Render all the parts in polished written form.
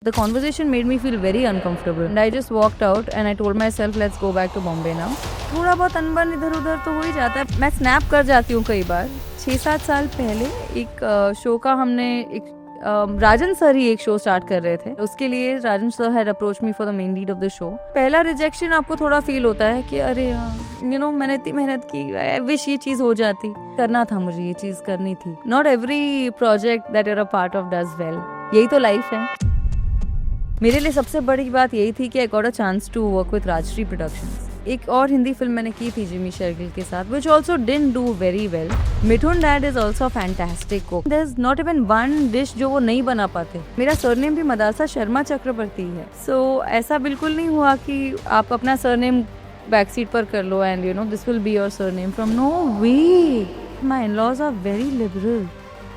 The conversation made me feel very uncomfortable and I just walked out and I told myself let's go back to Bombay now. थोड़ा बहुत अनबन इधर उधर तो हो ही जाता है. मैं स्नैप कर जाती हूँ कई बार. 6-7 साल पहले एक शो का हमने राजन सर ही एक शो स्टार्ट कर रहे थे. उसके लिए Rajan sir had approach me for the main lead of the show. पहला रिजेक्शन आपको थोड़ा फील होता है कि अरे यू नो मैंने इतनी मेहनत की, आई विश ये चीज हो जाती. करना था मुझे, ये चीज करनी थी. Not every project that you're a part of does well. यही तो लाइफ है. मेरे लिए सबसे बड़ी बात यही थी कि I got a chance to work with Rajshri Productions. एक और हिंदी फिल्म मैंने की थी जिमी शेरगिल के साथ, which also didn't do very well. Mithun dad is also a fantastic cook. There's not even one dish जो वो नहीं बना पाते. मेरा सरनेम भी मदालसा शर्मा चक्रवर्ती है. So ऐसा बिल्कुल नहीं हुआ कि आप अपना सरनेम बैक सीट पर कर लो and you know this will be your surname from. No way. My in-laws are very liberal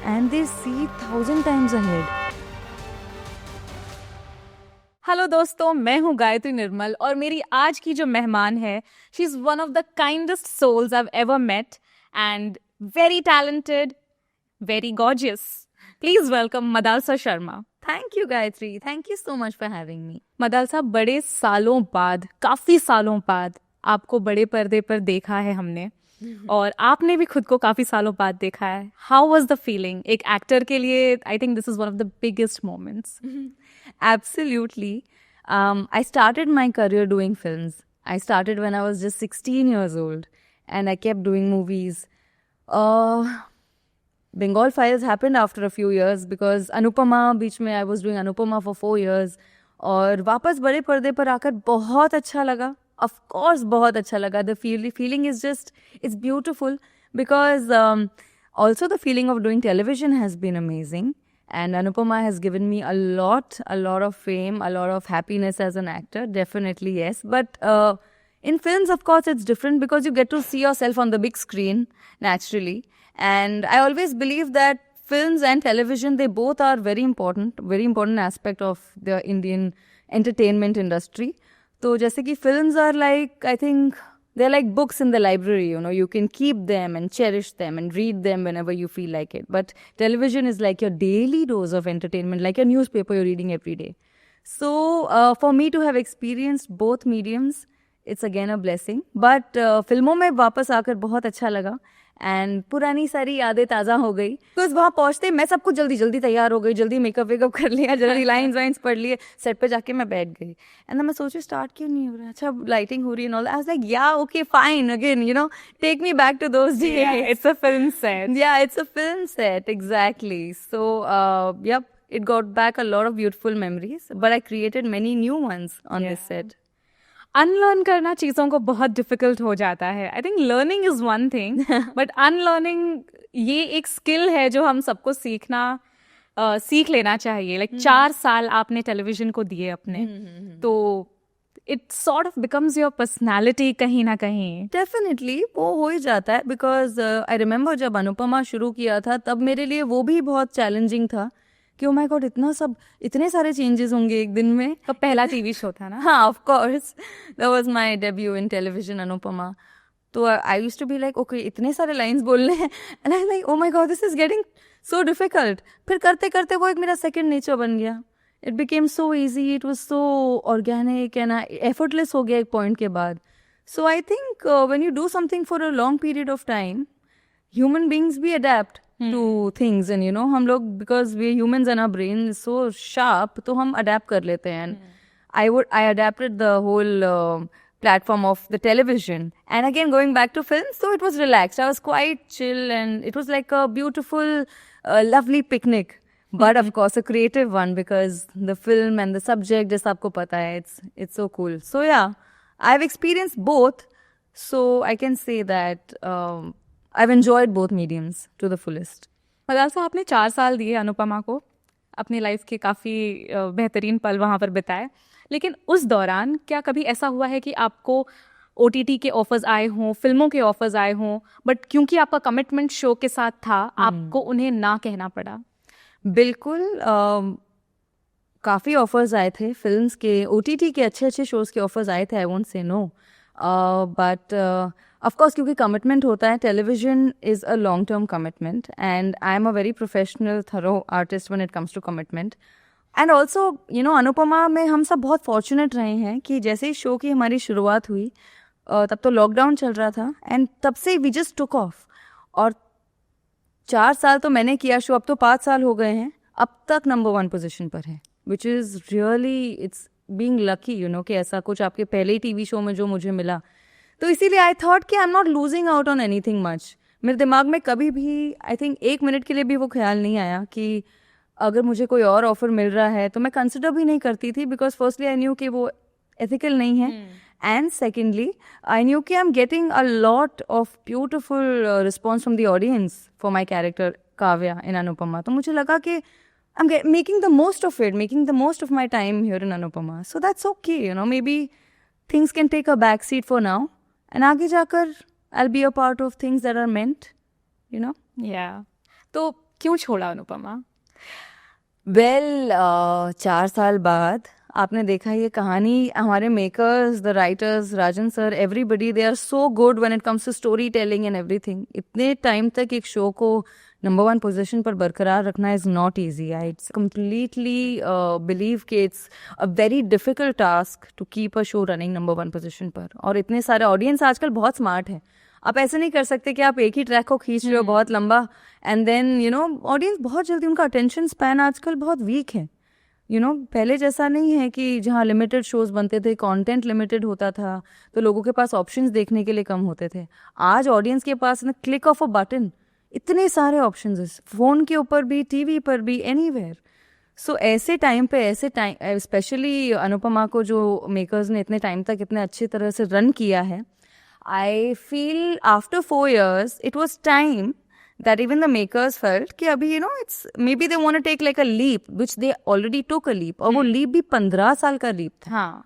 and they see 1,000 times ahead. Hello दोस्तों, मैं हूँ गायत्री निर्मल और मेरी आज की जो मेहमान है, she is one of the kindest souls I have ever met and very talented, very gorgeous. Please welcome Madalsa Sharma. Thank you Gayatri, thank you so much for having me. Madalsa, बड़े सालों बाद, काफ़ी सालों बाद आपको बड़े पर्दे पर देखा है हमने और आपने भी खुद को काफ़ी सालों बाद देखा है. How was the feeling? एक एक्टर के लिए I think this is one of the biggest moments. Absolutely. I started my career doing films. I started when I was just 16 years old and I kept doing movies. Bengal Files happened after a few years because Anupamaa, बीच में I was doing Anupamaa for 4 years. और वापस बड़े पर्दे पर आकर बहुत अच्छा लगा. Of course बहुत अच्छा लगा. The feeling is just, it's beautiful because also the feeling of doing television has been amazing. And Anupamaa has given me a lot of fame, a lot of happiness as an actor, definitely yes. But in films, of course, it's different because you get to see yourself on the big screen, naturally. And I always believe that films and television, they both are very important aspect of the Indian entertainment industry. So, जैसे कि films are like, I think, they're like books in the library, you know, you can keep them and cherish them and read them whenever you feel like it. But television is like your daily dose of entertainment, like a newspaper you're reading every day. So for me to have experienced both mediums, it's again a blessing. But फिल्मों में वापस आकर बहुत अच्छा लगा and पुरानी सारी यादें ताज़ा हो गई. बिकॉज वहाँ पहुँचते मैं सब कुछ जल्दी तैयार हो गई, जल्दी मेकअप वेकअप कर लिया, जल्दी लाइन्स वाइन्स पढ़ लिए, सेट पे जाके मैं बैठ गई. एंड मैं सोची स्टार्ट क्यों नहीं हो रहा, अच्छा लाइटिंग हो रही है. I was like yeah okay fine, again you know take me back to those days. It's a film set. Yeah it's a film set, exactly. So yep, it got back a lot of beautiful memories, but I created many new ones on this set. Unlearn करना चीज़ों को बहुत difficult हो जाता है. I think learning is one thing but unlearning ये एक skill है जो हम सबको सीख लेना चाहिए. लाइक 4 साल आपने टेलीविजन को दिए अपने, तो it sort of becomes your personality कहीं ना कहीं. डेफिनेटली वो हो ही जाता है बिकॉज आई रिमेम्बर जब अनुपमा शुरू किया था तब मेरे लिए वो भी बहुत चैलेंजिंग था कि ओ माय गॉड इतने सारे चेंजेस होंगे एक दिन में. तो पहला टीवी शो था ना. हाँ, of course that was my debut in television, Anupama. तो I used to be like okay इतने सारे लाइंस बोलने हैं and I like oh my god this is getting so difficult. फिर करते करते वो एक मेरा सेकंड नेचर बन गया. It became so easy, it was so organic and effortless हो गया एक पॉइंट के बाद. So I think when you do something for a long period of time, human beings भी adapt to things and you know हम लोग because we humans and our brain is so sharp तो हम adapt कर लेते हैं. I adapted the whole platform of the television and again going back to film, so it was relaxed. I was quite chill and it was like a beautiful lovely picnic, but of course a creative one because the film and the subject जैसा आपको पता है it's so cool. So yeah, I've experienced both, so I can say that I've enjoyed both mediums to the fullest. Madalasa, आपने 4 साल दिए अनुपमा को, अपनी life के काफ़ी बेहतरीन पल वहाँ पर बिताए. लेकिन उस दौरान क्या कभी ऐसा हुआ है कि आपको OTT के ऑफर्स आए हों, फिल्मों के ऑफर्स आए हों, बट क्योंकि आपका कमिटमेंट शो के साथ था आपको उन्हें ना कहना पड़ा? बिल्कुल. काफ़ी ऑफर्स आए थे फिल्म्स के, OTT के अच्छे शोज़ के ऑफर्स आए थे. I won't say no, but of course क्योंकि कमिटमेंट होता है, television is a long term commitment and I am a very professional thorough artist when it comes to commitment. And also Anupama में हम सब बहुत फॉर्चुनेट रहे हैं कि जैसे ही शो की हमारी शुरुआत हुई तब तो लॉकडाउन चल रहा था एंड तब से वी जस्ट टुक ऑफ. और 4 साल तो मैंने किया शो, अब तो 5 साल हो गए हैं, अब तक नंबर 1 पोजीशन पर है, which is really it's being lucky कि ऐसा कुछ आपके पहले ही टीवी शो में जो मुझे मिला. तो इसीलिए आई थॉट कि I am not losing out on anything much. मेरे दिमाग में कभी भी आई थिंक 1 मिनट के लिए भी वो ख्याल नहीं आया कि अगर मुझे कोई और ऑफर मिल रहा है तो मैं कंसिडर भी नहीं करती थी, बिकॉज फर्स्टली आई न्यू कि वो एथिकल नहीं है, एंड सेकेंडली आई न्यू कि I am getting a lot of beautiful response from the audience for my character Kavya in Anupama. तो मुझे लगा कि I am making the most of it, making the most of my time here in Anupama. So that's okay, maybe things can take a back seat for now and आगे जाकर I be a part of things that are meant. तो क्यों छोड़ा Anupama? Well 4 साल बाद आपने देखा ये कहानी, हमारे makers, the writers, Rajan sir, everybody, they are so good when it comes to story telling and everything. इतने टाइम तक एक शो को नंबर 1 पोजीशन पर बरकरार रखना is not easy. I it's completely believe कि it's a very difficult task to keep a show running number 1 position पर. और इतने सारे ऑडियंस आजकल बहुत स्मार्ट है, आप ऐसे नहीं कर सकते कि आप एक ही ट्रैक को खींच रहे हो बहुत लंबा एंड देन ऑडियंस बहुत जल्दी, उनका अटेंशन स्पैन आजकल बहुत वीक है. पहले जैसा नहीं है कि जहाँ लिमिटेड शोज बनते थे, कंटेंट लिमिटेड होता था, तो लोगों के पास ऑप्शंस देखने के लिए कम होते थे. आज ऑडियंस के पास ना क्लिक ऑफ अ बटन इतने सारे ऑप्शंस है, फोन के ऊपर भी, टीवी पर भी, एनीवेयर. सो ऐसे टाइम स्पेशली अनुपमा को जो मेकर्स ने इतने टाइम तक इतने अच्छी तरह से रन किया है, I feel after 4 years, it was time that even the makers felt कि अभी it's maybe they want to take like a leap, which they already took a leap. और वो leap भी 15 साल का leap था. हाँ.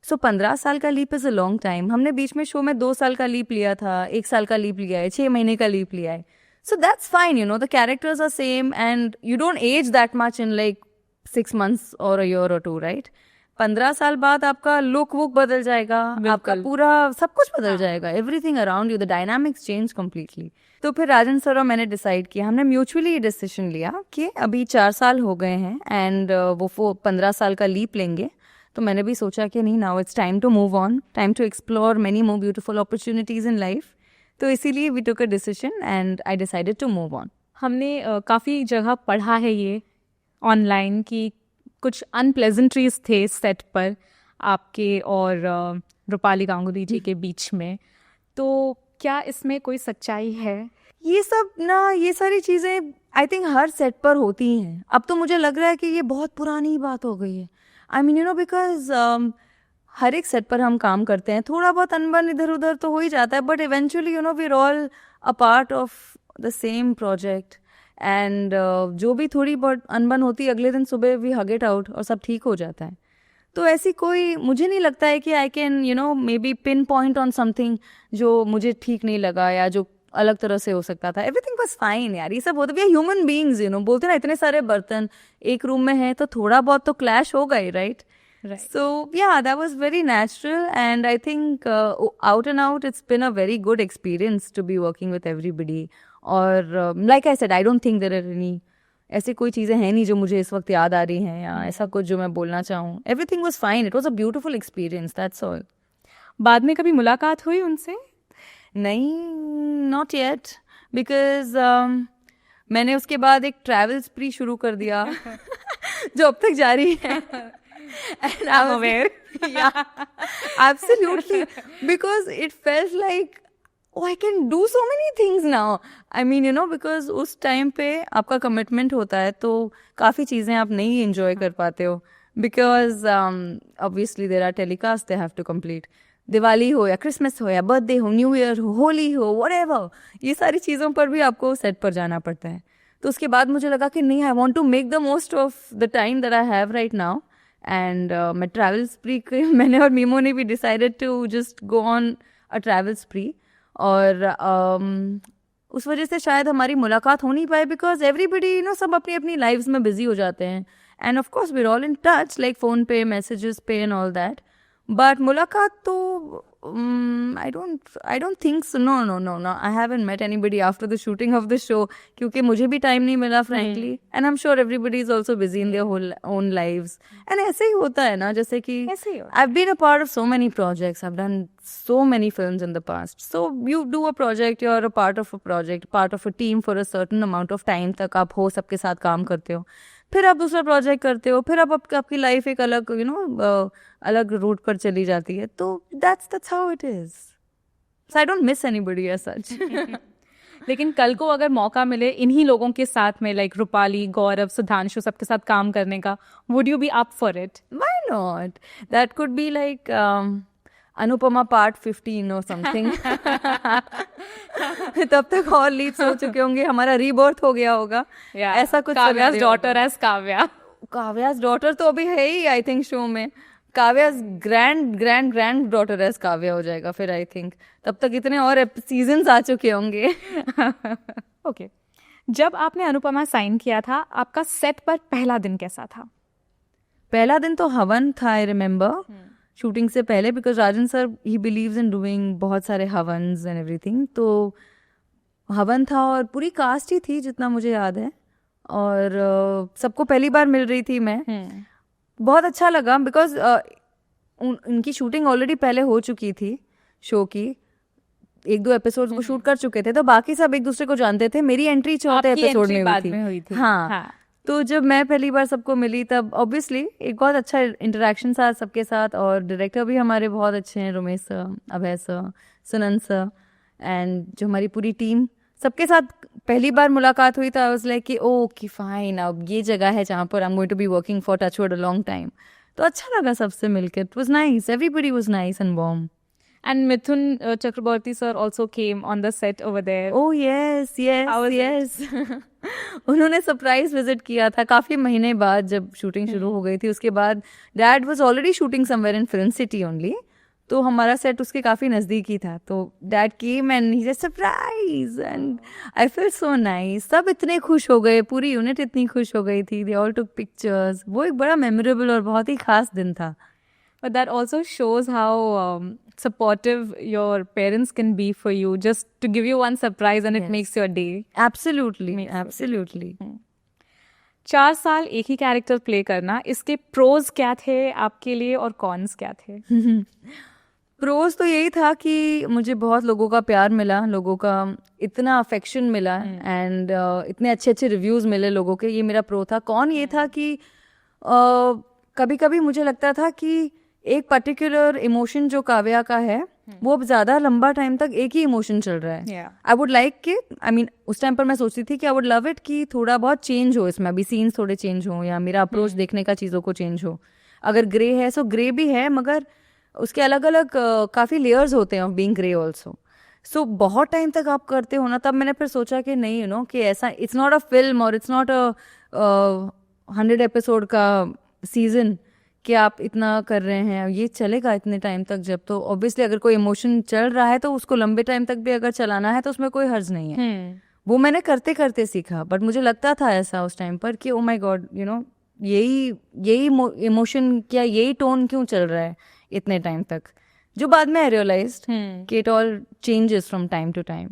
So 15 साल का leap is a long time. हमने बीच में शो में 2 साल का leap लिया था, 1 साल का leap लिया है, 6 महीने का leap लिया है. So that's fine, the characters are same and you don't age that much in like 6 months or a year or 2, right? 15 साल बाद आपका लुक वुक बदल जाएगा, आपका पूरा सब कुछ बदल जाएगा, everything around you, the dynamics change completely. तो फिर राजन सर और मैंने डिसाइड किया, हमने म्यूचुअली ये डिसीजन लिया कि अभी 4 साल हो गए हैं एंड वो 15 साल का लीप लेंगे. तो मैंने भी सोचा कि नहीं, now it's time to move on, time to explore many more beautiful opportunities in life. तो इसीलिए we took a decision and I decided to move on. हमने काफ़ी जगह पढ़ा है ये ऑनलाइन कि कुछ अनप्लेजेंट्रीज थे सेट पर आपके और रूपाली गांगुली जी के बीच में, तो क्या इसमें कोई सच्चाई है? ये सारी चीज़ें आई थिंक हर सेट पर होती हैं. अब तो मुझे लग रहा है कि ये बहुत पुरानी बात हो गई है. आई मीन बिकॉज हर एक सेट पर हम काम करते हैं, थोड़ा बहुत अनबन इधर उधर तो हो ही जाता है, but eventually we are all a part of the same project. And जो भी थोड़ी बहुत अनबन होती है, अगले दिन सुबह वी हग इट आउट और सब ठीक हो जाता है. तो ऐसी कोई मुझे नहीं लगता है कि I can may be pin point on something जो मुझे ठीक नहीं लगा या जो अलग तरह से हो सकता था. एवरीथिंग वाज फाइन यार, ये सब होता है, ह्यूमन बीइंग्स बोलते ना, इतने सारे बर्तन एक रूम में है तो थोड़ा बहुत तो क्लैश होगा ही, right? So yeah, that was very natural and I think out and out it's been a very good experience to be working with everybody. और like I said, I don't think there are any ऐसी कोई चीज़ें हैं नहीं जो मुझे इस वक्त याद आ रही हैं या ऐसा कुछ जो मैं बोलना चाहूँ. Everything was fine. It was a beautiful experience. That's all. बाद में कभी मुलाकात हुई उनसे? नहीं, not yet. Because मैंने उसके बाद एक ट्रैवल स्प्री शुरू कर दिया जो अब तक जारी है. And I'm aware. Yeah, absolutely. Because it felt like, oh, I can do so many things now. I mean, because उस टाइम पे आपका कमिटमेंट होता है तो काफ़ी चीज़ें आप नहीं enjoy कर पाते हो. Because obviously there are telecasts they have to complete. Diwali हो या क्रिसमस हो या बर्थडे हो, न्यू ईयर हो, होली हो, whatever, ये सारी चीज़ों पर भी आपको सेट पर जाना पड़ता है. तो उसके बाद मुझे लगा कि नहीं, I want to make the most of the time that I have right now. And मैं ट्रैवल स्प्री मैंने और मीमो ने भी decided to just go on a travel spree. और उस वजह से शायद हमारी मुलाकात हो नहीं पाई बिकॉज एवरीबडी सब अपनी अपनी लाइफ्स में बिजी हो जाते हैं. And of course we are all in touch like phone पे, मैसेजेस पे एंड ऑल दैट. बट मुलाकात तो I don't think so. No. I haven't met anybody after the shooting of the show क्योंकि मुझे भी time नहीं मिला frankly. And I'm sure everybody is also busy in their whole own lives. And ऐसे ही होता है ना, जैसे कि I've been a part of so many projects. I've done so many films in the past. So you do a project, you're a part of a project, part of a team for a certain amount of time तक आप हो सबके साथ काम करते हो. फिर आप दूसरा प्रोजेक्ट करते हो, फिर आपकी लाइफ एक अलग अलग रूट पर चली जाती है. तो that's how it is. So I don't miss anybody as such. लेकिन कल को अगर मौका मिले इन्हीं लोगों के साथ में लाइक रूपाली, गौरव, सुधांशु सबके साथ काम करने का, would you be up for it? Why not? That could be like Anupamaa part 15 or something. तब तक और लीप्स हो चुके होंगे, हमारा रीबर्थ हो गया होगा. ऐसा कुछ. काव्या's daughter as काव्या. काव्या's daughter तो अभी है ही आई थिंक शो में. काव्या's ग्रैंड डॉटर एज काव्या हो जाएगा फिर आई थिंक. तब तक इतने और सीजन्स आ चुके होंगे. ओके. जब आपने अनुपमा साइन किया था, आपका सेट पर पहला दिन कैसा था? पहला दिन तो हवन था, आई रिमेम्बर, शूटिंग से पहले, because Rajan sir he believes in doing बहुत सारे हवन्स एंड एवरीथिंग. तो हवन था और पूरी कास्ट ही थी जितना मुझे याद है, और सबको पहली बार मिल रही थी मैं. बहुत अच्छा लगा बिकॉज उनकी शूटिंग ऑलरेडी पहले हो चुकी थी शो की. 1-2 एपिसोड्स को शूट कर चुके थे, तो बाकी सब एक दूसरे को जानते थे. मेरी एंट्री 4थे एपिसोड में हुई थी. हाँ. तो जब मैं पहली बार सबको मिली तब ऑब्वियसली एक बहुत अच्छा इंटरेक्शन था सबके साथ. और डायरेक्टर भी हमारे बहुत अच्छे हैं, Romesh sir, Abhay sir, Sunand sir, and जो हमारी पूरी टीम, सबके साथ पहली बार मुलाकात हुई. तो आई वाज लाइक कि ओके फाइन, अब ये जगह है जहाँ पर I am going to be working for touchwood a long time. तो अच्छा लगा सबसे मिलकर. It was nice, everybody was nice and warm. And Mithun Chakraborty sir also came on the set over there. Oh yes. उन्होंने surprise visit किया था काफी महीने बाद जब शूटिंग शुरू हो गई थी. उसके बाद dad was already shooting somewhere in film city only, तो हमारा सेट उसके काफी नजदीक ही था. तो dad came and he said surprise and I feel so nice. सब इतने खुश हो गए, पूरी यूनिट इतनी खुश हो गई थी. They all took pictures. वो एक बड़ा मेमोरेबल और बहुत ही खास दिन था. But that also shows how supportive your parents can be for you, just to give you one surprise and it makes your day. Absolutely. 4 साल एक ही कैरेक्टर प्ले करना, इसके प्रोज क्या थे आपके लिए और कॉन्स क्या थे? प्रोज तो यही था कि मुझे बहुत लोगों का प्यार मिला, लोगों का इतना अफेक्शन मिला, एंड इतने अच्छे रिव्यूज मिले लोगों के. ये मेरा प्रो था. कौन ये था कि कभी कभी मुझे लगता था कि एक पर्टिकुलर इमोशन जो काव्या का है वो अब ज्यादा लंबा टाइम तक एक ही इमोशन चल रहा है. आई वुड लाइक कि उस टाइम पर मैं सोचती थी कि आई वुड लव इट कि थोड़ा बहुत चेंज हो इसमें, अभी सीन्स थोड़े चेंज हो, या मेरा अप्रोच देखने का चीज़ों को चेंज हो. अगर ग्रे है सो ग्रे भी है, मगर उसके अलग अलग काफ़ी लेयर्स होते हैं ऑफ बीइंग ग्रे ऑल्सो. सो बहुत टाइम तक आप करते हो ना, तब मैंने फिर सोचा कि नहीं कि ऐसा इट्स नॉट अ फिल्म और इट्स नॉट अ 100 एपिसोड का सीजन कि आप इतना कर रहे हैं, ये चलेगा इतने टाइम तक जब. तो ऑब्वियसली अगर कोई इमोशन चल रहा है तो उसको लंबे टाइम तक भी अगर चलाना है तो उसमें कोई हर्ज नहीं है. वो मैंने करते करते सीखा. बट मुझे लगता था ऐसा उस टाइम पर कि ओ माय गॉड यही इमोशन क्या, यही टोन क्यों चल रहा है इतने टाइम तक, जो बाद में आई रियलाइज्ड कि it all changes from time to time.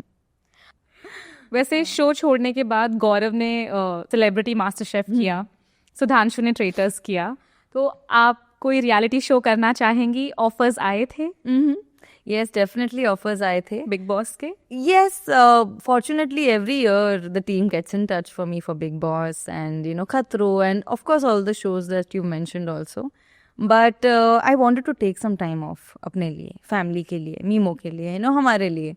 वैसे शो छोड़ने के बाद गौरव ने सेलिब्रिटी मास्टर शेफ किया, सुधांशु ने ट्रेटर्स किया, तो आप कोई रियलिटी शो करना चाहेंगी? ऑफर्स आए थे? Yes, definitely offers आए थे बिग बॉस के. Yes, fortunately every year the team gets in touch for me for Bigg Boss and Khatro and of course all the shows that you mentioned also. But I wanted to take some time off अपने लिए, family के लिए, memo के लिए, हमारे लिए.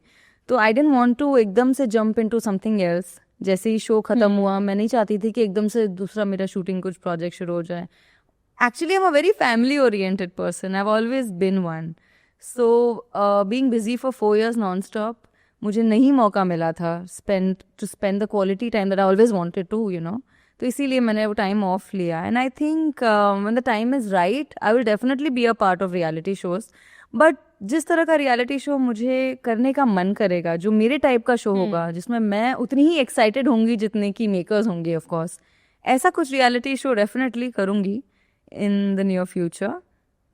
तो I didn't want to एकदम से jump into something else. जैसे ही शो खत्म हुआ मैं नहीं चाहती थी कि एकदम से दूसरा मेरा शूटिंग कुछ प्रोजेक्ट शुरू हो जाए. Actually, I'm a very family-oriented person. I've always been one. So, being busy for 4 years non-stop, मुझे नहीं मौका मिला था to spend the quality time that I always wanted to, तो इसीलिए मैंने वो टाइम ऑफ लिया. And I think when the time is right, I will definitely be a part of reality shows. But जिस तरह का रियलिटी शो मुझे करने का मन करेगा, जो मेरे टाइप का शो होगा, जिसमें मैं उतनी ही एक्साइटेड होंगी जितने की मेकर्स होंगे ऑफ कोर्स, ऐसा कुछ रियलिटी शो डेफिनेटली करूँगी in the near future,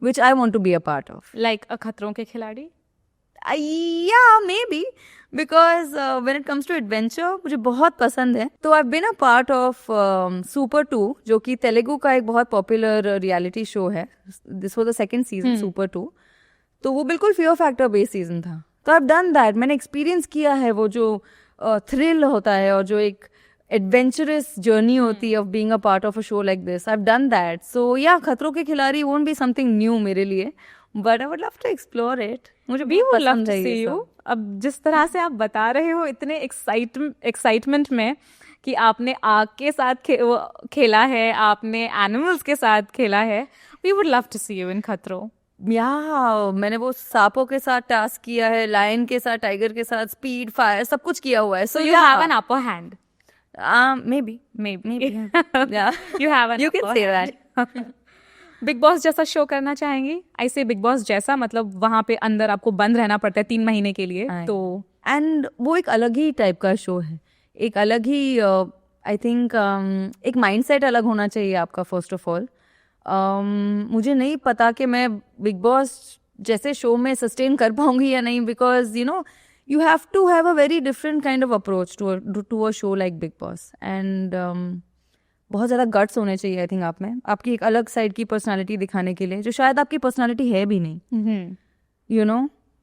which I want to be a part of. Like a खतरों के खिलाड़ी? Yeah, maybe. Because when it comes to adventure, मुझे बहुत पसंद है. तो I've been a part of Super 2, जो कि तेलुगु का एक बहुत पॉपुलर रियलिटी शो है. This was the second season, Super 2. तो वो बिल्कुल फियर फैक्टर बेस्ड सीजन था. तो I've done that. मैंने एक्सपीरियंस किया है वो जो थ्रिल होता है और जो एक एडवेंचरस जर्नी होती है of being a part of a show like this. I've done that. So yeah, खतरों के खिलाड़ी won't be something new मेरे लिए. But I would love to explore it. मुझे भी would love पसंद to है see ये you. सब. अब जिस तरह से आप बता रहे हो इतने एक्साइटमेंट में कि आपने आग के साथ खेला है, आपने एनिमल्स के साथ खेला है, we would love to see you in Khatron. या मैंने वो सांपों के साथ टास्क किया है, लायन के साथ, टाइगर के साथ, स्पीड, फायर, सब कुछ किया हुआ है. So you have an upper hand. Maybe. Yeah. You have an You can upper say hand. that. Big boss जैसा शो करना चाहेंगी? ऐसे बिग बॉस जैसा, मतलब वहां पे अंदर आपको बंद रहना पड़ता है 3 महीने के लिए. तो एंड वो एक अलग ही टाइप का शो है, एक अलग ही आई थिंक एक माइंडसेट अलग होना चाहिए आपका. फर्स्ट ऑफ ऑल मुझे नहीं पता कि मैं बिग बॉस जैसे शो में सस्टेन कर पाऊंगी या नहीं, because you have to have a very different kind of approach to a show like Bigg Boss. And बहुत ज़्यादा गट्स होने चाहिए आई थिंक आप में, आपकी एक अलग साइड की पर्सनालिटी दिखाने के लिए जो शायद आपकी पर्सनालिटी है भी नहीं,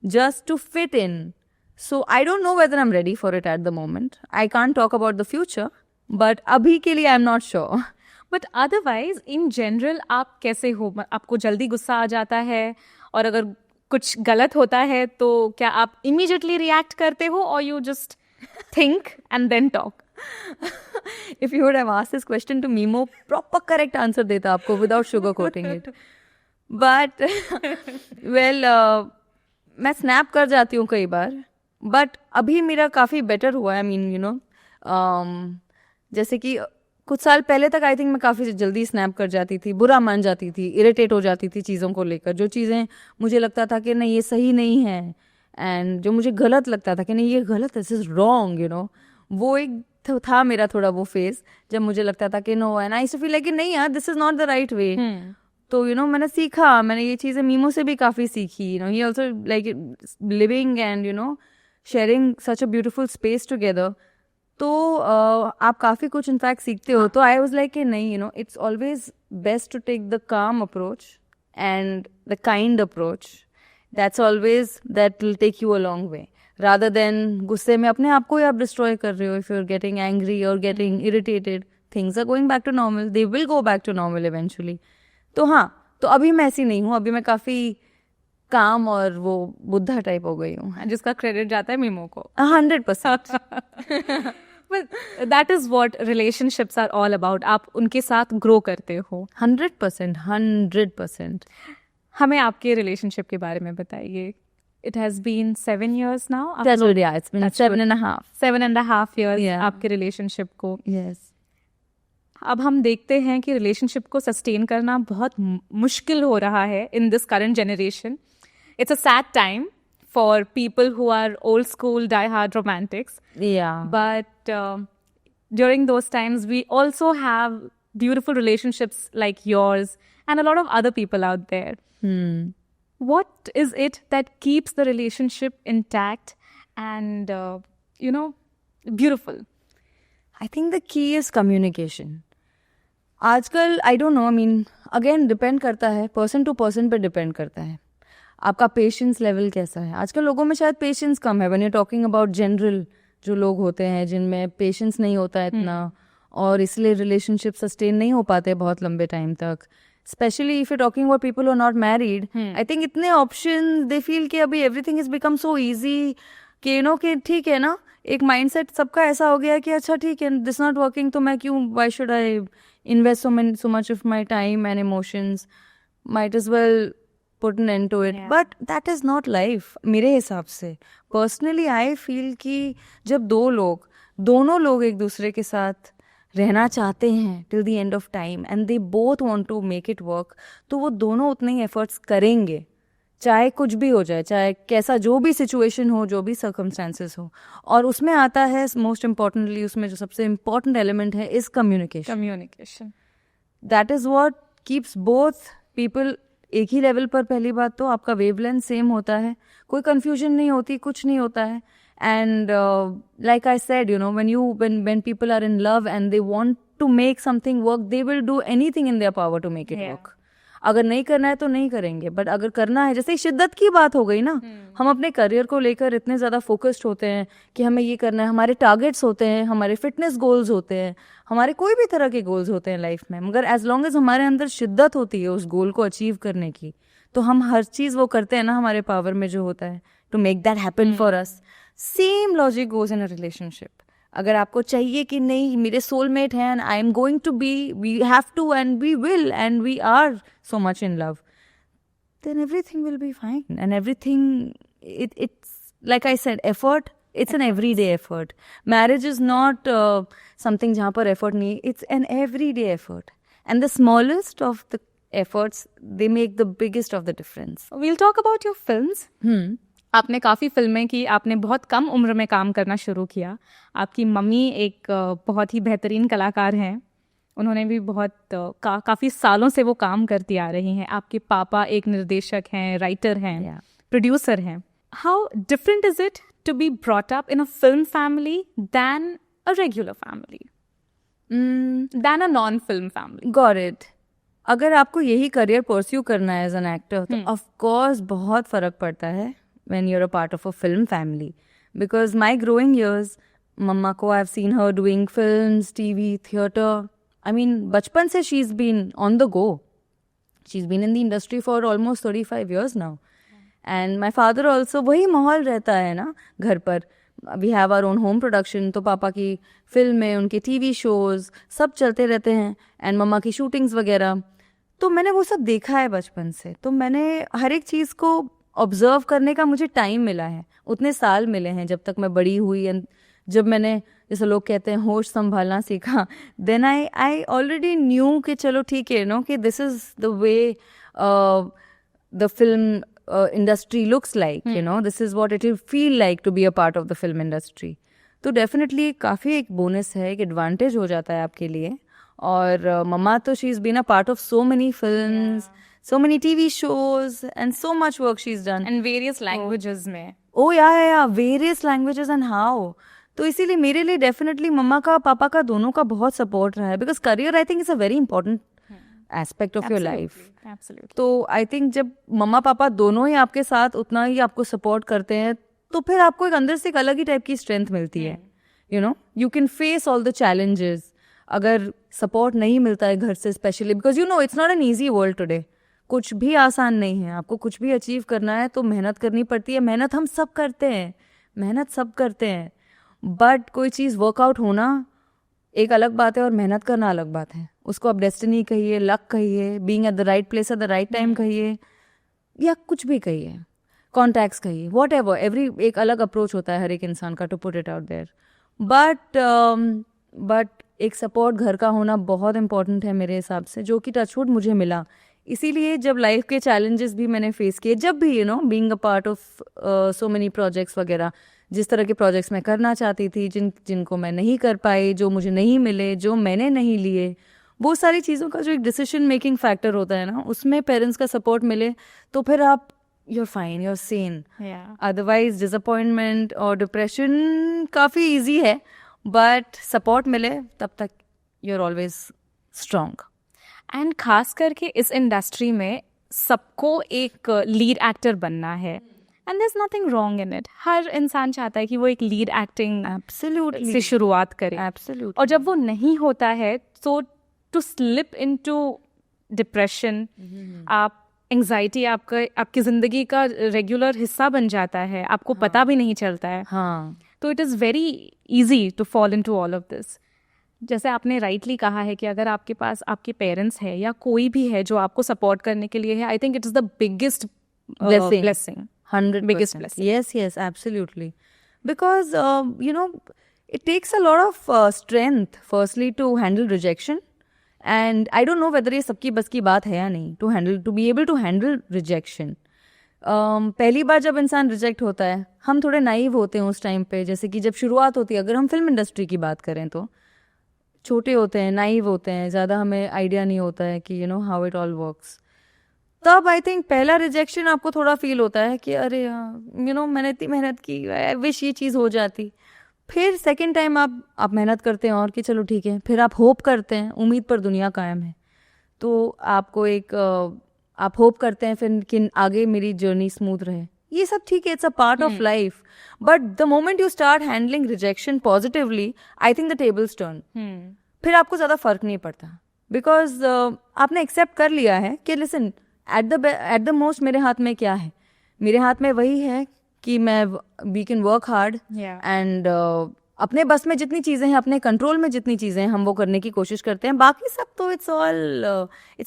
just to fit in. So I don't know whether I'm ready for it at the moment. I can't talk about the future, but अभी के लिए I'm not sure. But otherwise in general आप कैसे हो? आपको जल्दी गुस्सा आ जाता है, और अगर कुछ गलत होता है तो क्या आप इमीडिएटली रिएक्ट करते हो, और you just think and then talk? If you would have asked this question to Mimoh, proper correct answer देता आपको without sugarcoating it. But well, मैं snap कर जाती हूँ कई बार, but अभी मेरा काफ़ी better हुआ है. I mean, जैसे कि कुछ साल पहले तक आई थिंक मैं काफ़ी जल्दी स्नैप कर जाती थी, बुरा मान जाती थी, इरिटेट हो जाती थी चीज़ों को लेकर. जो चीज़ें मुझे लगता था कि नहीं ये सही नहीं है, एंड जो मुझे गलत लगता था कि नहीं ये गलत है, दिस इज़ रॉन्ग, वो एक था मेरा थोड़ा वो फेज जब मुझे लगता था कि no, and I too feel like नहीं यार, this is not the right way. तो मैंने सीखा, मैंने ये चीज़ें मीमो से भी काफ़ी सीखी. He also like living and sharing such a beautiful space together. तो आप काफ़ी कुछ इनफैक्ट सीखते हो. तो आई वॉज लाइक कि नहीं, it's always best to take the calm approach and the kind approach. That's always that will take you a long way, rather than गुस्से में अपने आप को ही आप डिस्ट्रॉय कर रहे हो. If you are getting angry और getting irritated, things are going back to normal, they will go back to normal eventually. तो हाँ, तो अभी मैं ऐसी नहीं हूँ, अभी मैं काफ़ी काम और वो बुद्धा टाइप हो गई हूँ, जिसका क्रेडिट जाता है मीमो को 100%. But that is what relationships are all about. आप उनके साथ ग्रो करते हो. 100%. हमें आपके रिलेशनशिप के बारे में बताइए. It has been 7 years now. Yeah, it's been 7.5. 7.5 years Yeah. आपके रिलेशनशिप को. Yes. अब हम देखते हैं कि रिलेशनशिप को सस्टेन करना बहुत मुश्किल हो रहा है in this current generation. It's a sad time for people who are old school die-hard romantics. Yeah. But during those times, we also have beautiful relationships like yours and a lot of other people out there. What is it that keeps the relationship intact and, beautiful? I think the key is communication. आजकल I don't know, I mean, again depend करता है, person to person पे depend करता है आपका patience level कैसा है. आजकल लोगों में शायद पेशेंस कम है. When you talking about general जो लोग होते हैं जिनमें पेशेंस नहीं होता है इतना, और इसलिए रिलेशनशिप सस्टेन नहीं हो पाते बहुत लंबे टाइम तक. Specially if you talking about people are not married, I think इतने ऑप्शन दे फील कि अभी everything is become so easy कि कि ठीक है ना, एक माइंडसेट सबका ऐसा हो गया कि अच्छा ठीक है, दिस नॉट वर्किंग तो मैं क्यों, why should I invest so much of my time and emotions, might as well put an end to it. Yeah. But that is not life मेरे हिसाब से. Personally I feel कि जब दोनों लोग एक दूसरे के साथ रहना चाहते हैं till the end of time and they both want to make it work, तो वो दोनों उतने ही efforts करेंगे, चाहे कुछ भी हो जाए, चाहे कैसा जो भी सिचुएशन हो, जो भी सर्कमस्टांसेस हो. और उसमें आता है मोस्ट इम्पॉर्टेंटली, उसमें जो सबसे इम्पॉर्टेंट एलिमेंट है is communication. Communication. That is what keeps both people एक ही लेवल पर, पहली बात तो आपका वेवलेंथ सेम होता है, कोई कंफ्यूजन नहीं होती, कुछ नहीं होता है. And like I said, you know, when people are in love and they want to make something work, they will do anything in their power to make it work. अगर नहीं करना है तो नहीं करेंगे, बट अगर करना है, जैसे शिद्दत की बात हो गई ना, हम अपने करियर को लेकर इतने ज़्यादा फोकस्ड होते हैं कि हमें ये करना है, हमारे टारगेट्स होते हैं, हमारे फिटनेस गोल्स होते हैं, हमारे कोई भी तरह के गोल्स होते हैं लाइफ में, मगर एज लॉन्ग एज हमारे अंदर शिद्दत होती है उस गोल को अचीव करने की, तो हम हर चीज़ वो करते हैं ना हमारे पावर में जो होता है to make that happen for us. Same logic goes in a relationship. अगर आपको चाहिए कि नहीं मेरे सोलमेट हैं, I am going to be, we have to and we will and we are so much in love, then everything will be fine. And everything, it's like I said, effort, it's an everyday effort. Marriage is not something jahan par effort nahi, it's an everyday effort. And the smallest of the efforts, they make the biggest of the difference. We'll talk about your films. आपने काफ़ी फिल्में की, आपने बहुत कम उम्र में काम करना शुरू किया. आपकी मम्मी एक बहुत ही बेहतरीन कलाकार हैं, उन्होंने भी बहुत काफ़ी सालों से वो काम करती आ रही हैं. आपके पापा एक निर्देशक हैं, राइटर हैं, प्रोड्यूसर हैं. How different is it to be brought up in a film family than a regular family, than a non film family? Got it. अगर आपको यही करियर परस्यू करना है एज एन एक्टर, तो ऑफ कोर्स बहुत फ़र्क पड़ता है when you're a part of a film family, because my growing years, mama ko I've seen her doing films, TV, theater. I mean, bachpan se she's been on the go. She's been in the industry for almost 35 years now. And my father also, वही माहौल रहता है ना घर पर. We have our own home production, तो पापा की फिल्में, उनके TV shows सब चलते रहते हैं, and मम्मा की शूटिंग्स वगैरह. तो मैंने वो सब देखा है बचपन से, तो मैंने हर एक चीज़ को ऑब्जर्व करने का मुझे टाइम मिला है, उतने साल मिले हैं जब तक मैं बड़ी हुई. एंड जब मैंने, जैसे लोग कहते हैं, होश संभालना सीखा, देन आई ऑलरेडी न्यू कि चलो ठीक है, नो, कि this is the way the film industry looks like, you know, this is what it will feel like to be a part of the film industry. तो definitely काफ़ी एक bonus है, एक एडवांटेज हो जाता है आपके लिए. और मम्मा तो she is been a part of so many films, so many TV shows and so much work she's done. And various languages में. Oh yeah, various languages and how. तो इसीलिए मेरे लिए definitely मम्मा का पापा का दोनों का बहुत support रहा है, because career I think is a very important aspect of your life. Absolutely. तो I think जब मम्मा पापा दोनों ही आपके साथ उतना ही आपको support करते हैं, तो फिर आपको एक अंदर से एक अलग ही टाइप की strength मिलती है. You know, you can face all the challenges. अगर support नहीं मिलता है घर से, especially because you know it's not an easy world today. कुछ भी आसान नहीं है. आपको कुछ भी अचीव करना है तो मेहनत करनी पड़ती है. मेहनत हम सब करते हैं, मेहनत सब करते हैं, बट कोई चीज़ वर्कआउट होना एक अलग बात है और मेहनत करना अलग बात है. उसको आप डेस्टिनी कहिए, लक कहिए, being at the right place at the right time कहिए, या कुछ भी कहिए, कॉन्टैक्ट्स कहिए, वॉट एवर. एवरी एक अलग अप्रोच होता है हर एक इंसान का to put it out there. But एक सपोर्ट घर का होना बहुत इंपॉर्टेंट है मेरे हिसाब से, जो कि टचवुड मुझे मिला. इसीलिए जब लाइफ के चैलेंजेस भी मैंने फेस किए, जब भी you know being a part of so many projects वगैरह, जिस तरह के प्रोजेक्ट्स मैं करना चाहती थी, जिनको मैं नहीं कर पाई, जो मुझे नहीं मिले, जो मैंने नहीं लिए, वो सारी चीज़ों का जो एक डिसीजन मेकिंग फैक्टर होता है ना, उसमें पेरेंट्स का सपोर्ट मिले तो फिर आप you're fine, you're sane. Otherwise disappointment और डिप्रेशन काफ़ी ईजी है, बट सपोर्ट मिले तब तक you're always strong. एंड खास करके इस इंडस्ट्री में सबको एक लीड एक्टर बनना है, and there is nothing wrong in it. हर इंसान चाहता है कि वो एक लीड एक्टिंग एब्सोल्युटली से शुरुआत करे. एब्सोल्युटली. और जब वो नहीं होता है तो टू स्लिप इनटू डिप्रेशन, आप एंजाइटी आपकी जिंदगी का रेगुलर हिस्सा बन जाता है, आपको पता भी नहीं चलता है. हाँ. तो it is very easy to fall into all of this. जैसे आपने राइटली कहा है कि अगर आपके पास आपके पेरेंट्स हैं या कोई भी है जो आपको सपोर्ट करने के लिए है, आई think it is the biggest blessing. 100%. Biggest blessing. Yes, absolutely. Because, you know, it takes a lot of strength, firstly, to handle rejection. And I don't know whether ये सबकी बस की बात है या नहीं, to be able to handle rejection. पहली बार जब इंसान रिजेक्ट होता है, हम थोड़े नाइव होते हैं उस टाइम पे, जैसे कि जब शुरुआत होती है, अगर हम फिल्म इंडस्ट्री की बात करें तो छोटे होते हैं, नाइव होते हैं, ज़्यादा हमें आइडिया नहीं होता है कि you know how it all works. तब आई थिंक पहला रिजेक्शन आपको थोड़ा फील होता है कि अरे मैंने इतनी मेहनत की, आई विश ये चीज़ हो जाती। फिर सेकेंड टाइम आप मेहनत करते हैं और कि चलो ठीक है, फिर आप होप करते हैं, उम्मीद पर दुनिया कायम है, तो आपको एक आप होप करते हैं फिर कि आगे मेरी जर्नी स्मूथ रहे। ये सब ठीक है, it's a part of life, but the moment you start handling rejection positively, I think the tables turn. फिर आपको ज़्यादा फर्क नहीं पड़ता, बिकॉज आपने एक्सेप्ट कर लिया है कि लिसन, एट द मोस्ट मेरे हाथ में क्या है, मेरे हाथ में वही है कि we can work hard and अपने बस में जितनी चीज़ें हैं, अपने कंट्रोल में जितनी चीज़ें हैं, हम वो करने की कोशिश करते हैं। बाकी सब तो it's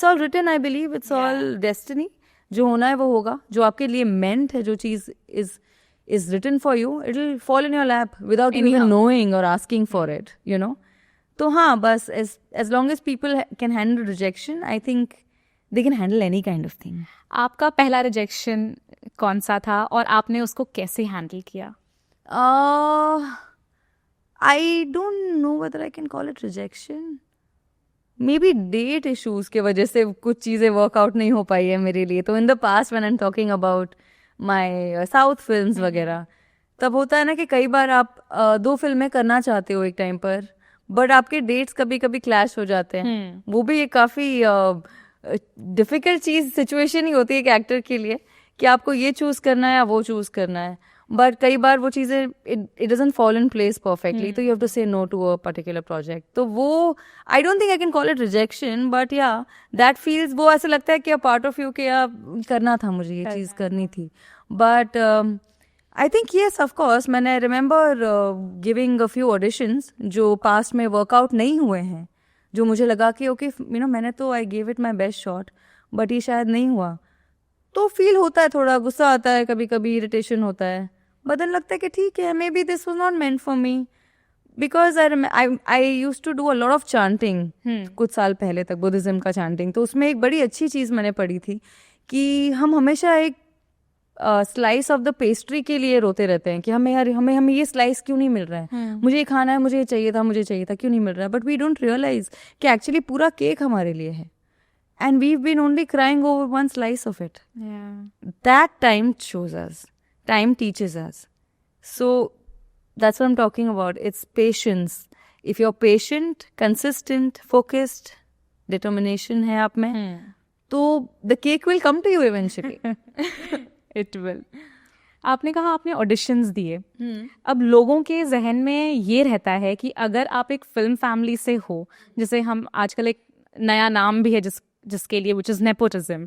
all written, I believe it's all destiny. जो होना है वो होगा, जो आपके लिए मेंट है, जो चीज़ is written for you, it will fall in your lap without even knowing और asking for it, you know. तो हाँ, बस as long as people can handle rejection, I think they can handle any kind of thing. आपका पहला rejection कौन सा था और आपने उसको कैसे हैंडल किया? I don't know whether I can call it rejection. Maybe date issues के वजह से कुछ चीज़ें वर्कआउट नहीं हो पाई है मेरे लिए। तो in the past when I am talking about my south films वगैरह, तब होता है ना कि कई बार आप 2 फिल्में करना चाहते हो एक टाइम पर, बट आपके डेट्स कभी कभी क्लैश हो जाते हैं। वो भी एक काफ़ी डिफ़िकल्ट चीज़, सिचुएशन ही होती है एक एक्टर के लिए कि आपको ये चूज़ करना है या वो चूज़ करना है। बट कई बार वो चीज़ें it doesn't fall in place perfectly, तो you have to say no to a particular project. तो वो I don't think I can call it rejection, but या दैट फील्स, वो ऐसा लगता है कि अ पार्ट ऑफ यू कि करना था, मुझे ये चीज़ करनी थी। But I think yes, of course, मैंने remember giving a few auditions जो पास्ट में वर्कआउट नहीं हुए हैं, जो मुझे लगा कि ओके मैंने तो I give it my best shot, but ये शायद नहीं हुआ। तो फील होता है, थोड़ा गुस्सा आता है, कभी कभी इरिटेशन होता है, बदन लगता है कि ठीक है, maybe this was not meant for me, because I use to do a lot of chanting कुछ साल पहले तक, बुद्धिज्म का चांटिंग। तो उसमें एक बड़ी अच्छी चीज़ मैंने पढ़ी थी कि हम हमेशा एक स्लाइस ऑफ द पेस्ट्री के लिए रोते रहते हैं कि हमें ये स्लाइस क्यों नहीं मिल रहा है, मुझे ये खाना है, मुझे ये चाहिए था, क्यों नहीं मिल रहा है। बट वी डोंट रियलाइज कि एक्चुअली पूरा केक हमारे लिए है, and we've been only crying over one slice of it. That time shows us, time teaches us. So that's what I'm talking about. It's patience. If you're patient, consistent, focused, determination है आप में, तो the cake will come to you eventually. It will. आपने कहा आपने auditions दिए। अब लोगों के जहन में ये रहता है कि अगर आप एक फिल्म फैमिली से हो, जैसे हम आजकल एक नया नाम भी है जिसके लिए, विच इज नेपोटिज्म,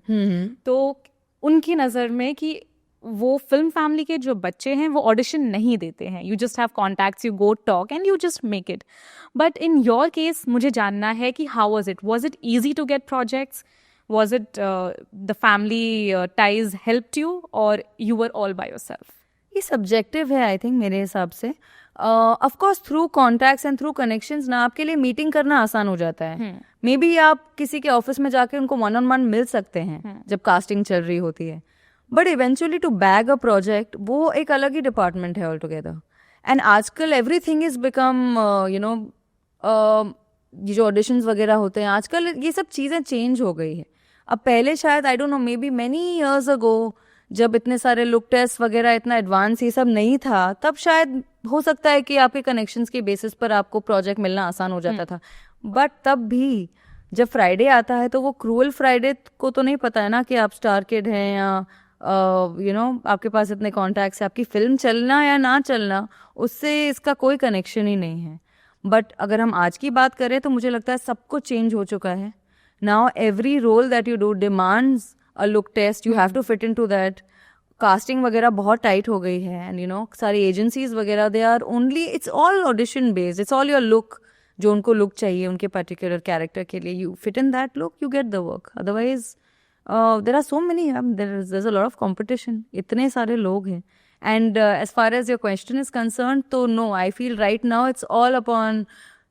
तो उनकी नज़र में कि वो फिल्म फैमिली के जो बच्चे हैं वो ऑडिशन नहीं देते हैं, you just have contacts, you go talk and you just make it. But in your case मुझे जानना है कि how was it easy to get projects, was it the family ties helped you or you were all by yourself? ये subjective है I think मेरे हिसाब से। Of course through contacts and through connections ना आपके लिए मीटिंग करना आसान हो जाता है। मे बी आप किसी के ऑफिस में जाके उनको 1-on-1 मिल सकते हैं जब कास्टिंग चल रही होती है, but eventually to bag a project वो एक अलग ही डिपार्टमेंट है ऑल टुगेदर। एंड आजकल एवरीथिंग इज बिकम ये जो ऑडिशंस वगैरह होते हैं आजकल, ये सब चीज़ें चेंज हो गई है। अब पहले शायद आई don't no, may be many years ago, जब इतने सारे लुक टेस्ट वगैरह, इतना एडवांस ये सब नहीं था, तब शायद हो सकता है कि आपके कनेक्शंस के बेसिस पर आपको प्रोजेक्ट मिलना आसान हो जाता था। बट तब भी जब फ्राइडे आता है तो वो क्रूअल फ्राइडे को तो नहीं पता है ना कि आप स्टार किड हैं या आपके पास इतने कॉन्टैक्ट्स है, आपकी फिल्म चलना या ना चलना उससे इसका कोई कनेक्शन ही नहीं है। बट अगर हम आज की बात करें तो मुझे लगता है सब कुछ चेंज हो चुका है। Now every role that you do demands a look test, you have to fit into that. Casting वगैरह बहुत टाइट हो गई है एंड सारी एजेंसीज वगैरह they are only, it's all audition based, it's all your look, जो उनको look चाहिए उनके पर्टिकुलर कैरेक्टर के लिए, you fit in that look, you get the work. Otherwise there are so many, there is a lot of competition, इतने सारे लोग हैं। And as far as your question is concern, तो no, I feel right now it's all upon,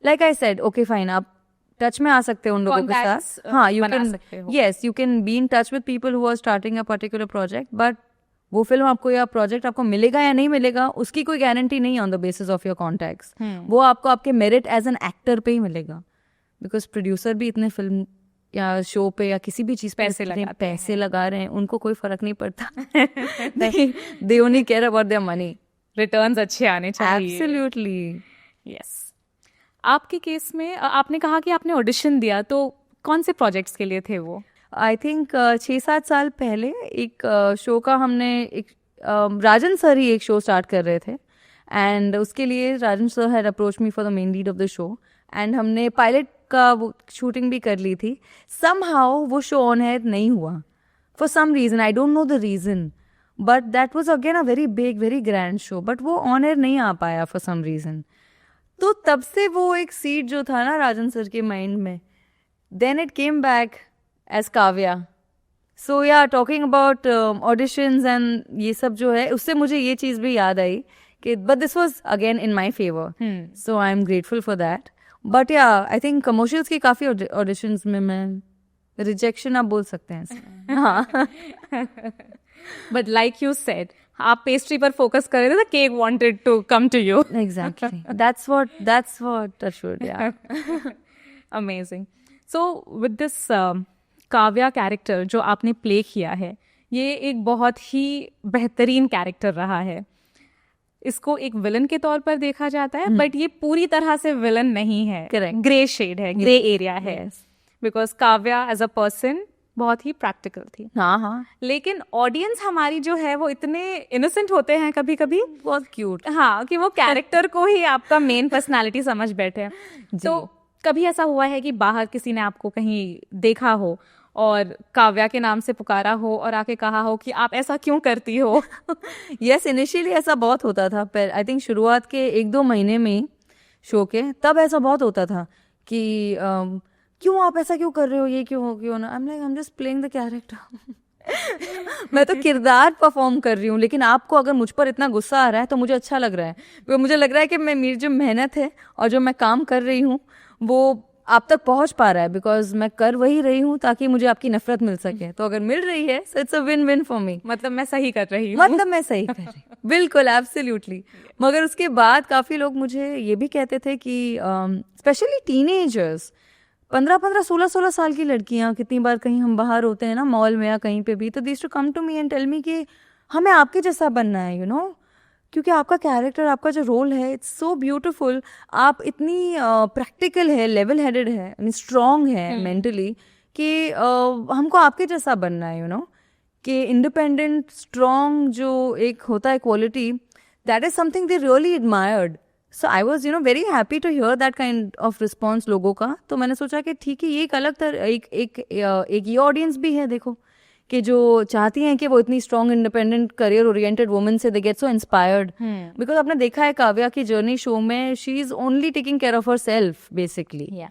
like I said, okay fine, आप touch में आ सकते हो उन लोगों के साथ, हाँ, you can, yes, you can be in touch with people who are starting a particular project, but वो फिल्म आपको या प्रोजेक्ट आपको मिलेगा या नहीं मिलेगा उसकी कोई गारंटी नहीं है on the basis of your contacts. वो आपको आपके मेरिट एज एन एक्टर पे ही मिलेगा, बिकॉज प्रोड्यूसर भी इतने फिल्म या शो पे या किसी भी चीज पे पैसे लगा रहे हैं, उनको कोई फर्क नहीं पड़ता. They only care about their money. Returns अच्छे आने चाहिए. एब्सोल्युटली. यस. आपके केस में आपने कहा कि आपने ऑडिशन दिया, तो कौन से प्रोजेक्ट्स के लिए थे वो? आई थिंक 6-7 साल पहले एक शो का हमने राजन सर ही एक शो स्टार्ट कर रहे थे, एंड उसके लिए Rajan sir had approach me for the main lead of the show, and हमने पायलट का वो शूटिंग भी कर ली थी. समहाउ वो शो ऑन एयर नहीं हुआ for some reason. I don't know the reason, but that was again a very big very grand show, but वो ऑन एयर नहीं आ पाया फॉर सम रीज़न. तो तब से वो एक सीट जो था ना राजन सर के माइंड में, then it came back as Kavya. So yeah talking about auditions and ये सब जो है, उससे मुझे ये चीज़ भी याद आई कि but this was again in my favour, so I am grateful for that. But या आई थिंक कमर्शियल्स की काफ़ी ऑडिशंस में मैं रिजेक्शन आप बोल सकते हैं. हाँ. बट लाइक यू सेड, आप पेस्ट्री पर फोकस कर रहे थे, the cake wanted to come to you. Exactly. That's what I should, yeah. Amazing. So with this Kavya character जो आपने प्ले किया है, ये एक बहुत ही बेहतरीन कैरेक्टर रहा है. इसको एक विलन के तौर पर देखा जाता है, बट ये पूरी तरह से विलन नहीं है. Correct. ग्रे शेड है, ग्रे एरिया है. Because Kavya as a person बहुत ही प्रैक्टिकल थी. हाँ. लेकिन ऑडियंस हमारी जो है वो इतने इनोसेंट होते हैं कभी कभी, बहुत क्यूट. हाँ, कि वो कैरेक्टर को ही आपका मेन पर्सनालिटी समझ बैठे हैं. तो कभी ऐसा हुआ है कि बाहर किसी ने आपको कहीं देखा हो और काव्या के नाम से पुकारा हो और आके कहा हो कि आप ऐसा क्यों करती हो? यस, इनिशियली ऐसा बहुत होता था. पर आई थिंक शुरुआत के 1-2 महीने में शो के, तब ऐसा बहुत होता था कि क्यों आप ऐसा क्यों कर रहे हो, ये क्यों ना. I am just playing the character. मैं तो किरदार परफॉर्म कर रही हूँ, लेकिन आपको अगर मुझ पर इतना गुस्सा आ रहा है तो मुझे अच्छा लग रहा है. तो मुझे लग रहा है कि मेरी जो मेहनत है और जो मैं काम कर रही हूँ वो आप तक पहुंच पा रहा है, बिकॉज मैं कर वही रही हूँ ताकि मुझे आपकी नफरत मिल सके. तो अगर मिल रही है, so it's a win win for me. मतलब मैं सही कर रही हूँ. बिल्कुल, एब्सोल्युटली. मगर उसके बाद काफ़ी लोग मुझे ये भी कहते थे कि स्पेशली टीनेजर्स, 15-15, 16-16 साल की लड़कियाँ, कितनी बार कहीं हम बाहर होते हैं ना, मॉल में या कहीं पे भी, तो they used to come to me and tell me कि हमें आपके जैसा बनना है, यू नो, क्योंकि आपका कैरेक्टर, आपका जो रोल है, इट्स सो ब्यूटिफुल. आप इतनी प्रैक्टिकल है, लेवल हेडेड है, स्ट्रॉन्ग है मेंटली, कि हमको आपके जैसा बनना है, यू नो, कि इंडिपेंडेंट स्ट्रॉन्ग जो एक होता है quality, that is something they really admired. So I was very happy to hear that kind of response लोगों का. तो मैंने सोचा कि ठीक है, ये एक अलग तरह एक ये ऑडियंस भी है, देखो, कि जो चाहती हैं कि वो इतनी strong independent career oriented women से they get so inspired. Because आपने देखा है काव्या की जर्नी शो में, she is only taking care of herself basically.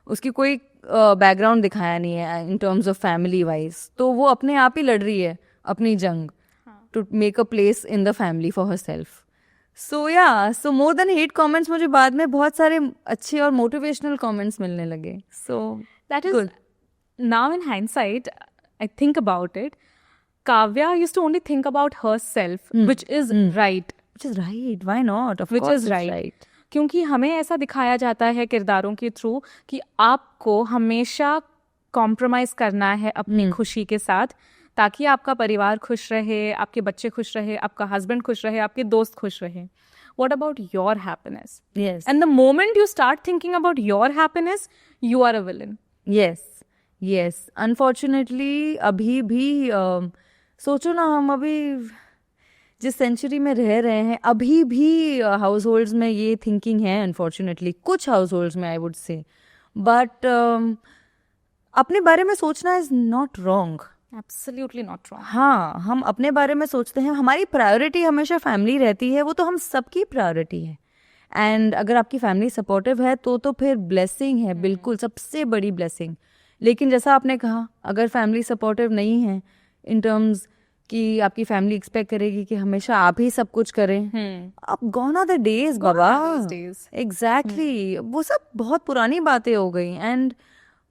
उसकी कोई बैकग्राउंड दिखाया नहीं है in terms of family wise. तो वो अपने आप ही लड़ रही है अपनी जंग to make a place in the family for herself. So more than hate comments, मुझे बाद में बहुत सारे अच्छे और मोटिवेशनल कॉमेंट्स मिलने लगे. So that is now in hindsight, I think about it, Kavya used to only think about herself, which is right. Which is right. Why not? Of which course is it's right. क्योंकि हमें ऐसा दिखाया जाता है किरदारों के through कि आपको हमेशा कॉम्प्रोमाइज करना है अपनी खुशी के साथ, ताकि आपका परिवार खुश रहे, आपके बच्चे खुश रहे, आपका हस्बैंड खुश रहे, आपके दोस्त खुश रहे. What about your happiness? Yes. And the moment you start thinking about your happiness, you are a villain. Yes, unfortunately अभी भी सोचो ना, हम अभी जिस सेंचुरी में रह रहे हैं, अभी भी हाउस होल्ड्स में ये थिंकिंग है. अनफॉर्चुनेटली कुछ हाउस होल्ड्स में, आई वुड से. बट अपने बारे में सोचना is not wrong. Absolutely not wrong. हाँ, हम अपने बारे में सोचते हैं, हमारी प्रायोरिटी हमेशा फैमिली रहती है, वो तो हम सबकी प्रायोरिटी है. एंड अगर आपकी फैमिली सपोर्टिव है तो फिर ब्लेसिंग है, बिल्कुल सबसे बड़ी ब्लेसिंग. लेकिन जैसा आपने कहा, अगर फैमिली सपोर्टिव नहीं है इन टर्म्स कि आपकी फैमिली एक्सपेक्ट करेगी कि हमेशा आप ही सब कुछ करें, अब गॉन आर द डेज बाबा. एग्जैक्टली. वो सब बहुत पुरानी बातें हो गई. एंड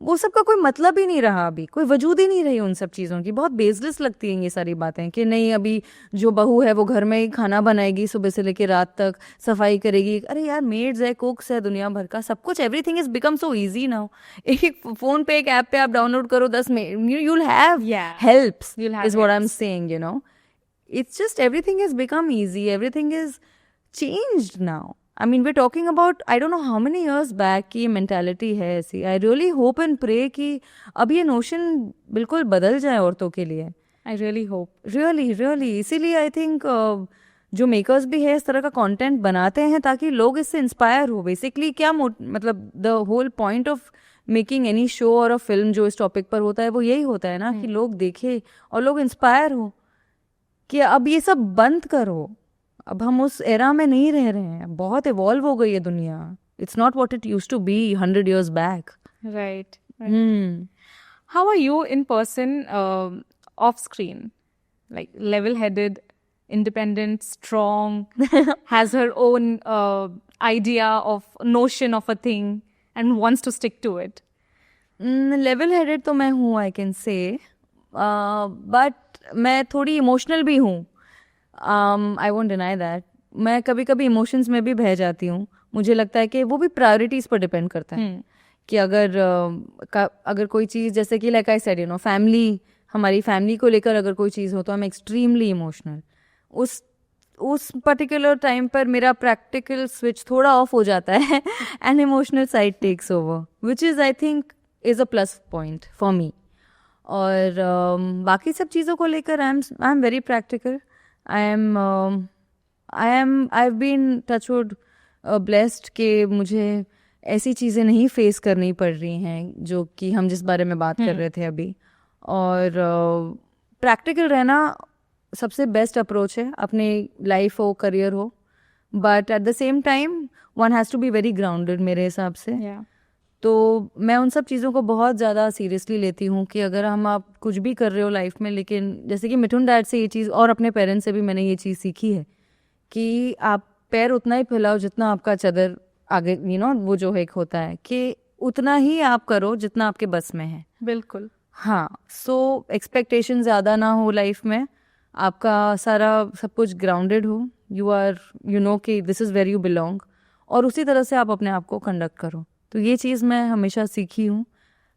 वो सब का कोई मतलब ही नहीं रहा, अभी कोई वजूद ही नहीं रही उन सब चीज़ों की। बहुत बेसलेस लगती हैं ये सारी बातें कि नहीं अभी जो बहू है वो घर में ही खाना बनाएगी, सुबह से लेकर रात तक सफाई करेगी। अरे यार, मेड्स है, कुक्स है, दुनिया भर का सब कुछ, everything is become so easy now. एक फोन पे एक ऐप पे आप डाउनलोड करो 10 minute, you will have helps, is what I am saying, you know. It's just everything has become easy. Everything is changed now. I mean, we're talking about, I don't know how many years back की mentality है ऐसी. I really hope and pray कि अब ये notion बिल्कुल बदल जाए औरतों के लिए. I really hope. Really. इसीलिए I think जो मेकर्स भी है इस तरह का कंटेंट बनाते हैं ताकि लोग इससे इंस्पायर हो. बेसिकली क्या मतलब the whole point of making any show और अ फिल्म जो इस टॉपिक पर होता है वो यही होता है ना कि लोग देखें और लोग इंस्पायर हो कि अब ये सब बंद करो, अब हम उस एरा में नहीं रह रहे हैं, बहुत इवॉल्व हो गई है दुनिया. It's not what it used to be 100 years back. Right. How are you in person, off screen? Like level-headed, independent, strong, has her own idea of notion of a thing and wants to stick to it. Level-headed तो मैं हूँ, I can say, but मैं थोड़ी emotional भी हूँ. I won't deny that. मैं कभी कभी इमोशंस में भी बह जाती हूँ. मुझे लगता है कि वो भी प्रायोरिटीज पर डिपेंड करता है कि अगर कोई चीज़, जैसे कि like I said, you know, family, हमारी फैमिली को लेकर अगर कोई चीज़ हो तो आई एम एक्सट्रीमली इमोशनल. उस पर्टिकुलर टाइम पर मेरा प्रैक्टिकल स्विच थोड़ा ऑफ हो जाता है and emotional side takes over, which is I think is a plus point for me. और बाकी सब चीज़ों को लेकर I am very practical. I have been touchwood blessed कि मुझे ऐसी चीज़ें नहीं फेस करनी पड़ रही हैं जो कि हम जिस बारे में बात कर रहे थे अभी. और प्रैक्टिकल रहना सबसे बेस्ट अप्रोच है, अपनी लाइफ हो, करियर हो, but at the same time one has to be very grounded मेरे हिसाब से. तो मैं उन सब चीज़ों को बहुत ज़्यादा सीरियसली लेती हूँ कि अगर आप कुछ भी कर रहे हो लाइफ में, लेकिन जैसे कि मिथुन डैड से ये चीज़ और अपने पेरेंट्स से भी मैंने ये चीज़ सीखी है कि आप पैर उतना ही फैलाओ जितना आपका चदर आगे, यू नो, वो जो एक होता है कि उतना ही आप करो जितना आपके बस में है. बिल्कुल. हाँ. सो एक्सपेक्टेशन ज़्यादा ना हो लाइफ में, आपका सारा सब कुछ ग्राउंडेड हो, यू नो कि this is where you belong, और उसी तरह से आप अपने आप को कंडक्ट करो. तो ये चीज़ मैं हमेशा सीखी हूँ.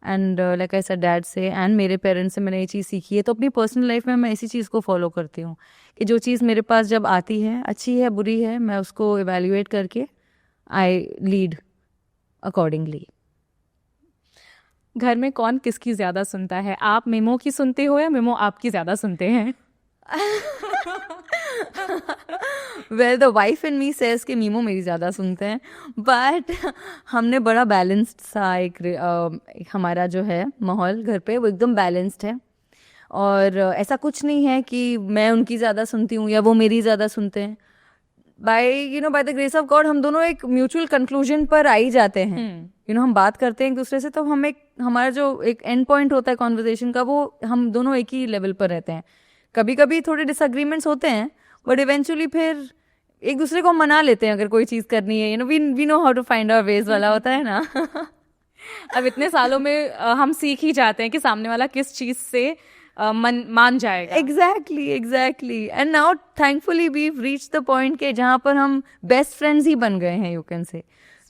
And like I said, dad से एंड मेरे पेरेंट्स से मैंने ये चीज़ सीखी है. तो अपनी पर्सनल लाइफ में मैं इसी चीज़ को फॉलो करती हूँ कि जो चीज़ मेरे पास जब आती है, अच्छी है बुरी है, मैं उसको इवेल्युएट करके आई लीड अकॉर्डिंगली. घर में कौन किसकी ज़्यादा सुनता है? आप मिमो की सुनते हो या मिमो आपकी ज़्यादा सुनते हैं? Well, the wife and me says कि मीमो मेरी ज़्यादा सुनते हैं, बट हमने बड़ा बैलेंस्ड सा एक हमारा जो है माहौल घर पे वो एकदम बैलेंस्ड है. और ऐसा कुछ नहीं है कि मैं उनकी ज़्यादा सुनती हूँ या वो मेरी ज़्यादा सुनते हैं. By the grace of God हम दोनों एक म्यूचुअल कंक्लूजन पर आ ही जाते हैं. हम बात करते हैं एक दूसरे से, तो हमारा जो एक एंड पॉइंट होता है कॉन्वर्जेशन का, वो हम दोनों एक ही लेवल पर रहते हैं. कभी कभी थोड़े डिसएग्रीमेंट्स होते हैं, बट इवेंचुअली फिर एक दूसरे को मना लेते हैं अगर कोई चीज़ करनी है. We know how to find our ways वाला होता है ना. अब इतने सालों में हम सीख ही जाते हैं कि सामने वाला किस चीज़ से मान जाएगा. Exactly. And now thankfully we reach the point के जहाँ पर हम बेस्ट फ्रेंड्स ही बन गए हैं, यू कैन से.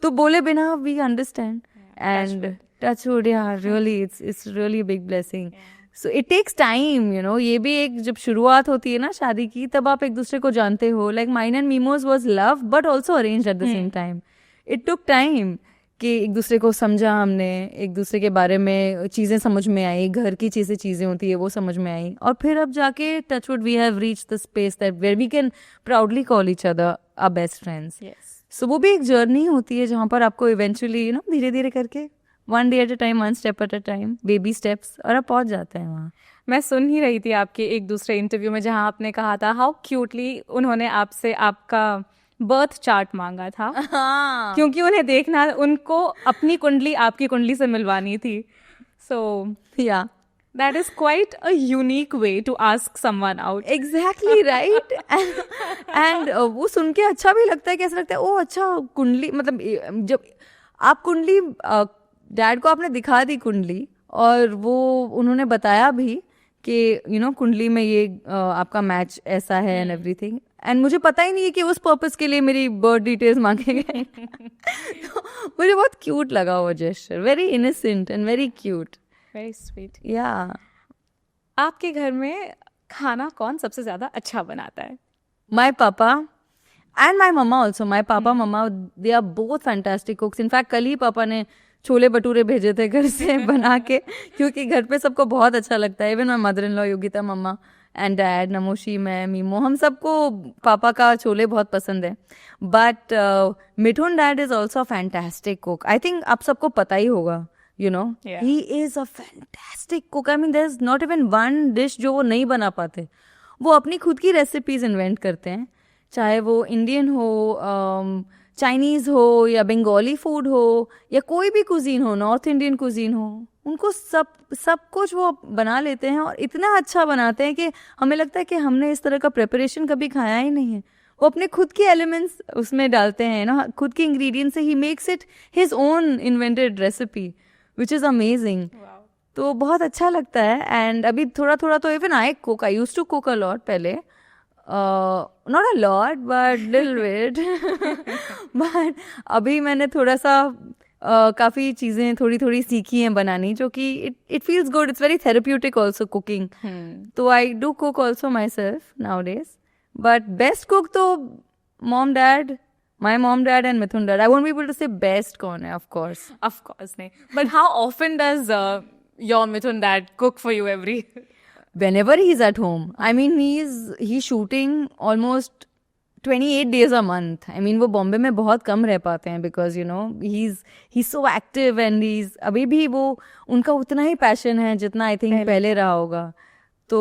तो बोले बिना we understand and touchwood. Really it's really big blessing. So it takes time, you know. ये भी एक जब शुरुआत होती है ना शादी की, तब आप एक दूसरे को जानते हो. Like mine and Mimoh's was love but also arranged at the same time. It took time कि एक दूसरे को समझा हमने, एक दूसरे के बारे में चीज़ें समझ में आई, घर की चीज़ें होती है वो समझ में आई, और फिर अब जाके touchwood we have reached the space that where we can proudly call each other our best friends. So वो भी एक जर्नी होती है जहाँ पर आपको इवेंचुअली, यू नो, धीरे धीरे करके one day at a time, one step at a time, baby steps, और आप पहुँच जाते हैं वहाँ. मैं सुन ही रही थी आपके एक दूसरे इंटरव्यू में जहाँ आपने कहा था हाउ क्यूटली उन्होंने आपसे आपका बर्थ चार्ट मांगा था. हाँ. क्योंकि उन्हें देखना, उनको अपनी कुंडली आपकी कुंडली से मिलवानी थी. सो या that is quite a unique way to ask someone out. Exactly right. and वो सुन के अच्छा भी लगता है. कैसा लगता है, ओ अच्छा कुंडली, मतलब जब आप कुंडली डैड को आपने दिखा दी कुंडली, और वो उन्होंने बताया भी कि कुंडली में ये आपका मैच ऐसा है एंड एवरीथिंग, एंड मुझे पता ही नहीं है कि उस पर्पस के लिए मेरी बर्थ डिटेल्स मांगे गए। तो मुझे बहुत क्यूट लगा वो gesture, very innocent and very cute, very sweet. या। आपके घर में खाना कौन सबसे ज्यादा अच्छा बनाता है? My papa and my mama also. My papa, mama, they are both fantastic cooks. In fact, कल ही पापा ने छोले भटूरे भेजे थे घर से बना के, क्योंकि घर पे सबको बहुत अच्छा लगता है. Even my mother in law Yogita mamma and dad, Namashi, मैं, मीमो, हम सबको पापा का छोले बहुत पसंद है. But Mithun dad is also fantastic cook. I think आप सबको पता ही होगा. Yeah. He is a fantastic cook. I mean, there's not even one dish जो वो नहीं बना पाते. वो अपनी खुद की रेसिपीज इन्वेंट करते हैं, चाहे वो इंडियन हो, चाइनीज़ हो, या बंगाली फूड हो, या कोई भी कुजीन हो, नॉर्थ इंडियन कुजीन हो, उनको सब कुछ वो बना लेते हैं, और इतना अच्छा बनाते हैं कि हमें लगता है कि हमने इस तरह का प्रिपरेशन कभी खाया ही नहीं है. वो अपने खुद के एलिमेंट्स उसमें डालते हैं ना, खुद के इंग्रेडिएंट्स से he makes it his own invented recipe, which is amazing. तो बहुत अच्छा लगता है. एंड अभी थोड़ा थोड़ा तो even I cook. I used to cook a lot पहले, not a lot but little bit. But अभी मैंने थोड़ा सा काफ़ी चीज़ें थोड़ी थोड़ी सीखी हैं बनानी, जो कि it feels good. It's very therapeutic also cooking. तो I do cook also myself nowadays. But best cook तो mom dad, my mom, dad and Mithun dad. I won't be able to say best kaun hai, of course. Of course nahi. But how often does your Mithun dad cook for you every? Whenever he's at home. I mean, he's shooting almost 28 days a month. I mean, वो बॉम्बे में बहुत कम रह पाते हैं, because he's so active, and अभी भी वो उनका उतना ही पैशन है जितना आई थिंक पहले रहा होगा. तो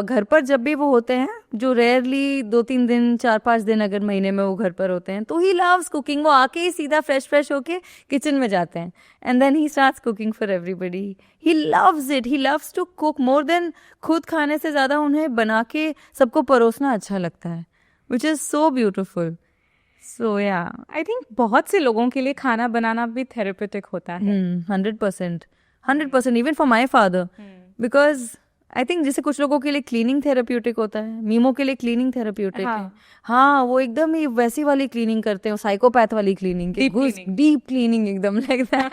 घर पर जब भी वो होते हैं, जो रेयरली 2-3 दिन 4-5 दिन अगर महीने में वो घर पर होते हैं, तो ही लव्स कुकिंग. वो आके ही सीधा फ्रेश होके किचन में जाते हैं, and then he starts cooking for everybody. He loves it. He loves to cook more than खुद खाने से ज़्यादा उन्हें बना के सबको परोसना अच्छा लगता है, which is so beautiful. So yeah, I think बहुत से लोगों के लिए खाना बनाना भी थेरेप्यूटिक होता है. 100%. Even for my father, because I think जैसे कुछ लोगों के लिए क्लीनिंग थेरेप्यूटिक होता है, मीमो के लिए क्लीनिंग थेरेप्यूटिक है. हाँ, वो एकदम ही वैसी वाली क्लीनिंग करते हैं, साइकोपैथ वाली क्लीनिंग, डीप क्लीनिंग एकदम like that.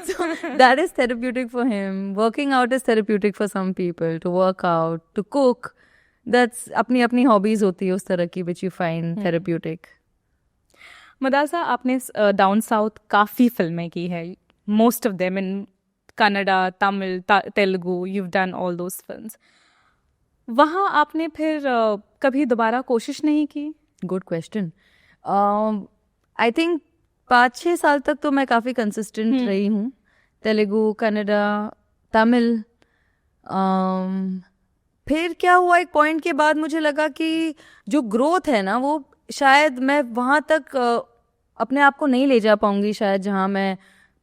So that is therapeutic for him. Working out is therapeutic for some people. To work out, to cook, that's अपनी hobbies होती है उस तरह की, which you find therapeutic. Madalasa, आपने डाउन साउथ काफ़ी फिल्में की है. Most of them in Kannada, Tamil, Telugu, you've done all those films. वहाँ आपने फिर कभी दोबारा कोशिश नहीं की? Good question. आई थिंक 5-6 साल तक तो मैं काफ़ी कंसिस्टेंट रही हूँ. तेलुगु, कन्नड़ा, तमिल. फिर क्या हुआ, एक पॉइंट के बाद मुझे लगा कि जो ग्रोथ है ना, वो शायद मैं वहाँ तक अपने आप को नहीं ले जा पाऊँगी शायद, जहाँ मैं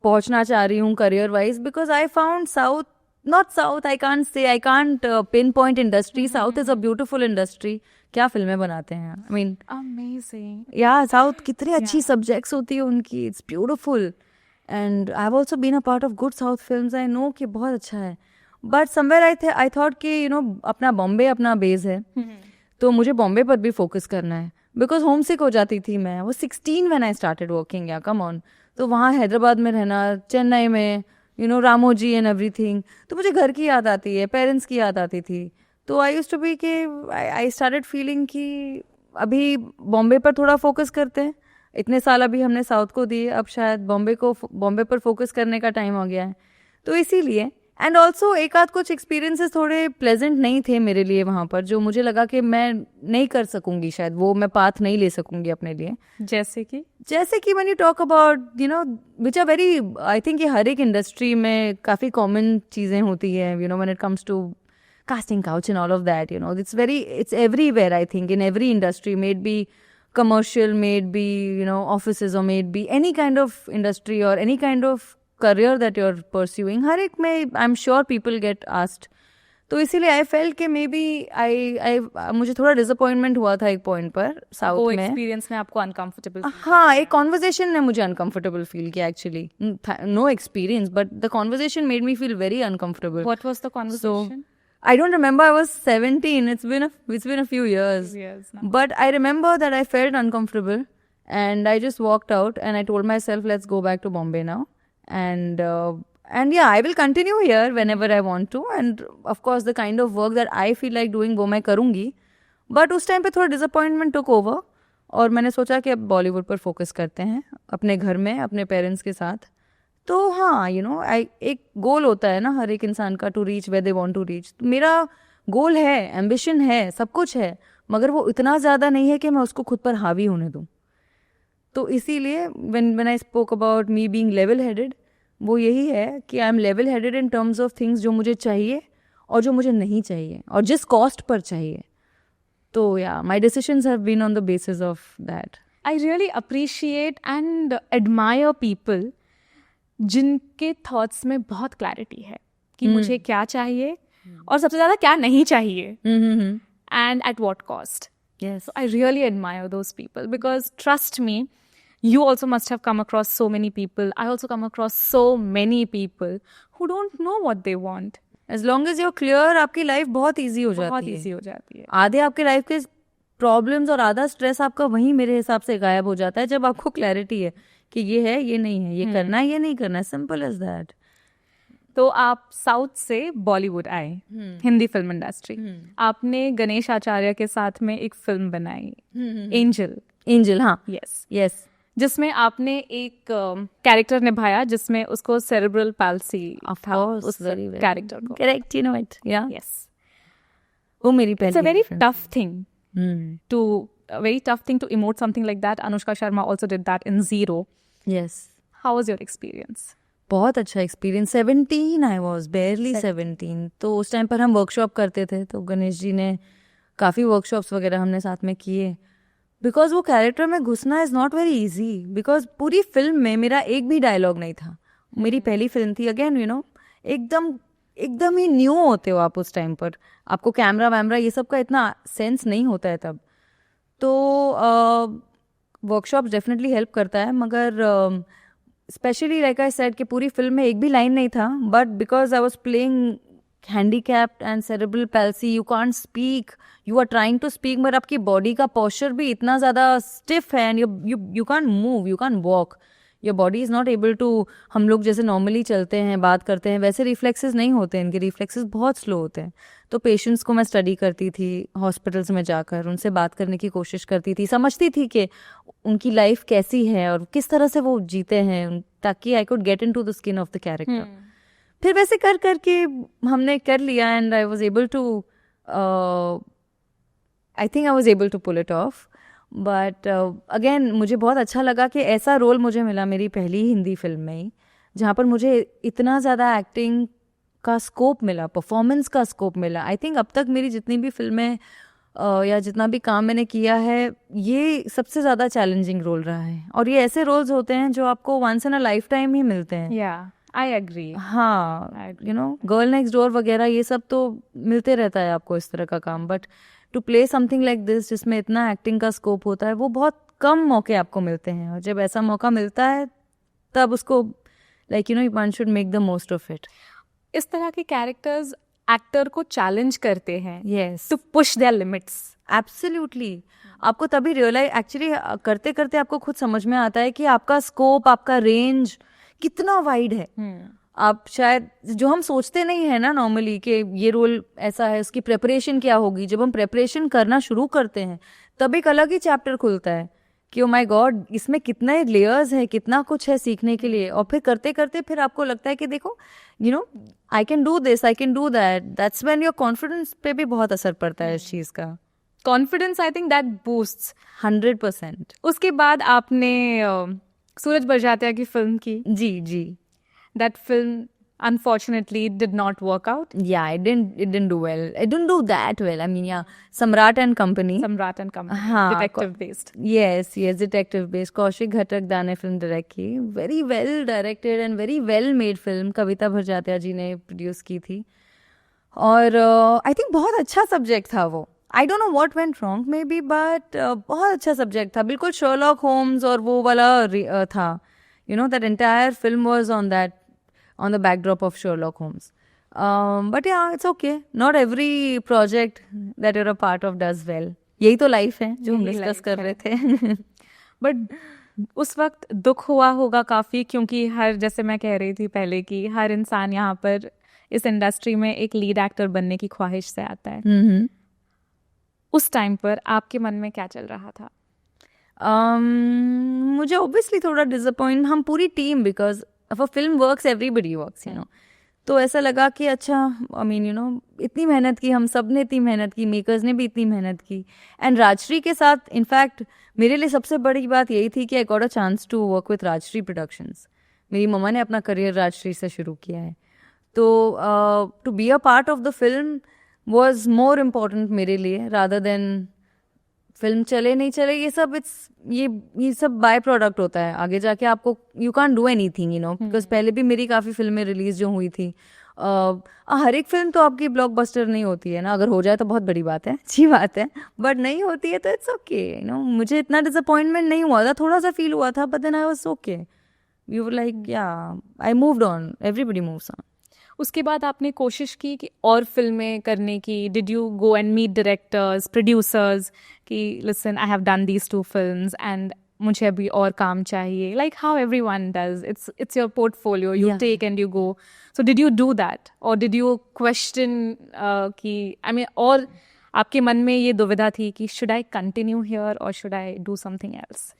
पहुंचना चाह रही हूँ career wise. Because I found south I can't pinpoint industry. South is a beautiful industry. क्या फिल्में बनाते हैं, I mean amazing. Yeah, south कितनी अच्छी सब्जेक्ट्स होती है उनकी. It's beautiful. And I have also been a part of good south films. I know कि बहुत अच्छा है. बट समवेयर आई थॉट कि अपना बॉम्बे अपना बेस है, तो मुझे बॉम्बे पर भी फोकस करना है. बिकॉज होम सिक हो जाती थी मैं. वो 16 व्हेन आई स्टार्टेड वर्किंग. या कम ऑन. तो वहाँ हैदराबाद में रहना, चेन्नई में, रामोजी एंड एवरीथिंग, तो मुझे घर की याद आती है, पेरेंट्स की याद आती थी. तो आई यूज्ड टू बी कि आई स्टार्टेड फीलिंग कि अभी बॉम्बे पर थोड़ा फोकस करते हैं. इतने साल अभी हमने साउथ को दिए, अब शायद बॉम्बे पर फोकस करने का टाइम आ गया है. तो इसीलिए, एंड ऑल्सो एक आध कुछ एक्सपीरियंसेस थोड़े प्लेजेंट नहीं थे मेरे लिए वहाँ पर, जो मुझे लगा कि मैं नहीं कर सकूंगी, शायद वो मैं पाथ नहीं ले सकूंगी अपने लिए. जैसे कि when you talk about which are very, I think ये हर एक इंडस्ट्री में काफ़ी कॉमन चीज़ें होती है, when it comes to casting couch and all of that, it's everywhere. I think in every industry, may it be commercial, may it be offices, or may it be any kind of industry or any kind of career that you're pursuing, har ek mein I'm sure people get asked. तो इसीलिए आई felt कि may B I मुझे थोड़ा disappointment हुआ था एक point पर वो साउथ में. एक्सपीरियंस ने आपको अनकंफर्टेबल हाँ, एक कॉन्वर्जेशन ने मुझे अनकंफर्टेबल फील किया actually. No experience but the conversation made me feel very uncomfortable. What was the conversation? I don't remember. I was 17. It's been a few years. But I remember that I felt uncomfortable, and I just walked out and I told myself, let's go back to Bombay now. And yeah, I will continue here whenever I want to. And of course, the kind of work that I feel like doing, वो मैं करूँगी. But उस time पे थोड़ा disappointment took over. और मैंने सोचा कि अब बॉलीवुड पर फोकस करते हैं अपने घर में अपने पेरेंट्स के साथ. तो हाँ, एक गोल होता है ना हर एक इंसान का, to reach where they want to reach. मेरा गोल है, एम्बिशन है, सब कुछ है, मगर वो इतना ज़्यादा नहीं है कि मैं उसको खुद पर हावी होने दूँ. तो इसीलिए when I spoke about me being level headed, वो यही है कि I M level headed in terms of things जो मुझे चाहिए और जो मुझे नहीं चाहिए और जिस कॉस्ट पर चाहिए. तो yeah my decisions have been on the basis of that. I really appreciate and admire people जिनके थॉट्स में बहुत क्लैरिटी है कि मुझे क्या चाहिए और सबसे ज़्यादा क्या नहीं चाहिए, and at what cost. Yes. So I really admire those people because trust me, you also must have come across so many people. I also come across so many people who don't know what they want. As long as you're clear, आपकी life बहुत easy हो जाती है. बहुत easy हो जाती है. आधे आपके लाइफ के प्रॉब्लम्स और आधा स्ट्रेस आपका वहीं मेरे हिसाब से गायब हो जाता है जब आपको क्लैरिटी है कि ये है, ये नहीं है, ये करना है, ये नहीं करना है. Simple as that. तो आप साउथ से बॉलीवुड आए, हिंदी फिल्म इंडस्ट्री. आपने गणेश आचार्य के साथ में एक फिल्म बनाई, एंजल. हाँ, यस. जिसमें आपने एक कैरेक्टर निभाया जिसमें उसको सेरेब्रल पैल्सी था, उस कैरेक्टर को. Correct, you know it. Yeah yes, वो मेरी पहली. It's a very tough thing to emote something like that. Anushka Sharma also did that in Zero. Yes. How was your experience? बहुत अच्छा experience. 17 I was, बेयरली 17. तो उस time पर हम workshop करते थे, तो गणेश जी ने काफ़ी वर्कशॉप्स वगैरह हमने साथ में किए. बिकॉज वो कैरेक्टर में घुसना is not very easy. Because पूरी फिल्म में मेरा एक भी डायलॉग नहीं था. मेरी पहली फिल्म थी. अगेन एकदम ही न्यू होते हो आप उस टाइम पर. आपको कैमरा वैमरा ये सब का इतना सेंस नहीं होता है तब. तो वर्कशॉप डेफिनेटली हेल्प करता है, मगर स्पेशली लाइक आई सेड कि पूरी फिल्म में एक भी लाइन नहीं था. But because I was playing handicapped and cerebral palsy, you can't speak, you are trying to speak, मगर आपकी बॉडी का पोस्चर भी इतना ज़्यादा स्टिफ है and you can't move, you can't walk. Your body is not able to, हम लोग जैसे नॉर्मली चलते हैं, बात करते हैं, वैसे रिफ्लेक्सेस नहीं होते हैं. इनके रिफ्लेक्सेस बहुत स्लो होते हैं. तो पेशेंट्स को मैं स्टडी करती थी हॉस्पिटल्स में जाकर, उनसे बात करने की कोशिश करती थी, समझती थी कि उनकी लाइफ कैसी है और किस तरह से वो जीते हैं, ताकि I could get into the skin of the character. फिर वैसे कर करके हमने कर लिया and I was able to, I think I was able to pull it off. But again मुझे बहुत अच्छा लगा कि ऐसा रोल मुझे मिला मेरी पहली हिंदी फिल्म में ही, जहाँ पर मुझे इतना ज़्यादा एक्टिंग का स्कोप मिला, परफॉर्मेंस का स्कोप मिला. आई थिंक अब तक मेरी जितनी भी फिल्में या जितना भी काम मैंने किया है, ये सबसे ज़्यादा चैलेंजिंग रोल रहा है. और ये ऐसे रोल्स होते हैं जो आपको once in a lifetime ही मिलते हैं. I agree. हाँ, गर्ल नेक्स्ट डोर वगैरह ये सब तो मिलते रहता है आपको इस तरह का काम. But to play something like this जिसमें इतना एक्टिंग का स्कोप होता है, वो बहुत कम मौके आपको मिलते हैं. और जब ऐसा मौका मिलता है तब उसको one should make the most of it. इस तरह के कैरेक्टर्स एक्टर को चैलेंज करते हैं. Yes, to push their limits. Absolutely. आपको तभी रियलाइज एक्चुअली करते करते आपको खुद समझ में आता है कि आपका स्कोप, आपका रेंज कितना वाइड है. आप शायद जो हम सोचते नहीं है ना नॉर्मली कि ये रोल ऐसा है, उसकी प्रेपरेशन क्या होगी, जब हम प्रेपरेशन करना शुरू करते हैं तब एक अलग ही चैप्टर खुलता है कि ओ माय गॉड, इसमें कितने लेयर्स हैं, कितना कुछ है सीखने के लिए. और फिर करते करते फिर आपको लगता है कि देखो I can do this, I can do that. That's when your confidence पे भी बहुत असर पड़ता है इस चीज़ का. Confidence, I think that boosts 100%. उसके बाद आपने सूरज बरजात्या की फिल्म की. जी. That film unfortunately did not work out. Yeah, it didn't do well. It didn't do that well. I mean, yeah, Samrat and Company. हाँ, detective based. Yes, detective based. Kaushik घटकदा ने film direct की. Very well directed and very well made film. कविता भरजात्या जी ने produce की थी. और I think बहुत अच्छा subject था वो. I don't know what went wrong may be, but बहुत अच्छा सब्जेक्ट था. बिल्कुल शर्लॉक होम्स और वो वाला था. You know that entire film was on the backdrop of Sherlock Holmes. But yeah it's okay. Not every project that you're a part of does well. यही तो लाइफ है जो हम डिस्कस कर रहे थे. बट उस वक्त दुख हुआ होगा काफ़ी, क्योंकि हर, जैसे मैं कह रही थी पहले कि हर इंसान यहाँ पर इस इंडस्ट्री में एक लीड एक्टर बनने की ख्वाहिश से आता है. उस टाइम पर आपके मन में क्या चल रहा था? मुझे ऑब्वियसली थोड़ा डिसअपॉइंट, हम पूरी team, because a film works everybody works, you know. तो ऐसा लगा कि अच्छा, आई मीन यू नो, इतनी मेहनत की, हम सब ने इतनी मेहनत की, मेकर्स ने भी इतनी मेहनत की. एंड राजश्री के साथ, इनफैक्ट मेरे लिए सबसे बड़ी बात यही थी कि I got a chance to work with Rajshri productions. मेरी मम्मा ने अपना करियर राजश्री से शुरू किया है. तो to be a part of the film was more important मेरे लिए, रादर देन फिल्म चले नहीं चले. ये सब ये सब बाय प्रोडक्ट होता है. आगे जाके आपको you can't do anything, you know, because पहले भी मेरी काफ़ी फिल्में रिलीज जो हुई थी. हर एक फिल्म तो आपकी ब्लॉकबस्टर नहीं होती है ना. अगर हो जाए तो बहुत बड़ी बात है, अच्छी बात है, बट नहीं होती है तो इट्स ओके, यू नो. मुझे इतना डिसअपॉइंटमेंट नहीं हुआ था, थोड़ा सा फील हुआ था, but then I was okay. You were like, yeah I moved on, everybody moves on. उसके बाद आपने कोशिश की कि और फिल्में करने की? Did you go and meet directors, producers कि listen, I have done these 2 films and मुझे अभी और काम चाहिए, like how everyone does? It's your portfolio, you take and you go. So did you do that, और did you question कि, I mean, और आपके मन में ये दुविधा थी कि शुड आई कंटिन्यू हियर और should I do something else?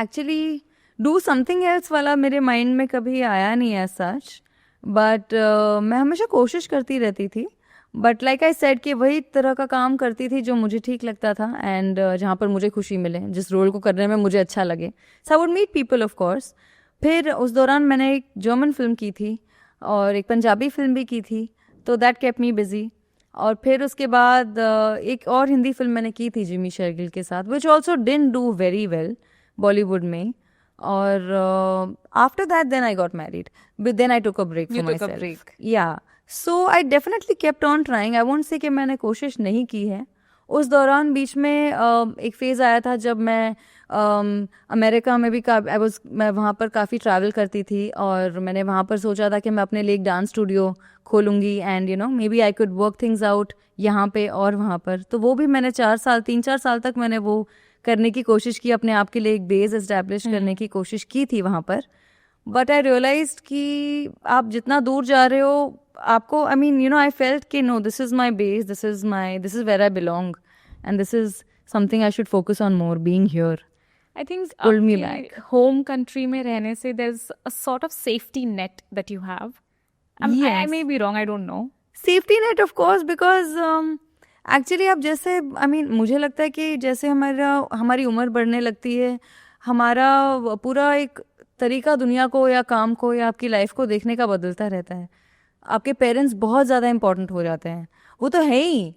Actually do something else वाला मेरे माइंड में कभी आया नहीं है सच. बट मैं हमेशा कोशिश करती रहती थी. बट लाइक आई सेड कि वही तरह का काम करती थी जो मुझे ठीक लगता था, एंड जहाँ पर मुझे खुशी मिले, जिस रोल को करने में मुझे अच्छा लगे. So I would meet people of course. फिर उस दौरान मैंने एक जर्मन फिल्म की थी और एक पंजाबी फिल्म भी की थी, तो दैट केप्ट मी बिजी. और फिर उसके बाद एक और हिंदी फिल्म मैंने की थी जिमी शेरगिल के साथ, which also didn't do very well Bollywood में. और after that then I got married, but then I took a break for myself. You took a break. Yeah, so I definitely kept on trying. I won't say कि मैंने कोशिश नहीं की है. उस दौरान बीच में एक फेज आया था जब मैं अमेरिका में भी मैं वहाँ पर काफ़ी ट्रैवल करती थी, और मैंने वहाँ पर सोचा था कि मैं अपने लिए एक डांस स्टूडियो खोलूँगी, and you know maybe I could work things out यहाँ पे और वहाँ पर. तो वो भी मैंने 3-4 साल तक मैंने वो करने की कोशिश की, अपने आप के लिए एक बेस एस्टैब्लिश करने की कोशिश की थी वहाँ पर. बट आई रियलाइज्ड कि आप जितना दूर जा रहे हो, आपको, I mean you know, I felt कि no, this is my base, this is where I belong, and this is something I should focus on more. Being here, I think pulled me back. Home country में रहने से there is a sort of safety net that you have. I may be wrong, I don't know. Safety net of course, because actually आप जैसे, I mean मुझे लगता है कि जैसे हमारी उम्र बढ़ने लगती है, हमारा पूरा एक तरीका दुनिया को या काम को या आपकी लाइफ को देखने का बदलता रहता है. आपके पेरेंट्स बहुत ज़्यादा इंपॉर्टेंट हो जाते हैं, वो तो है ही,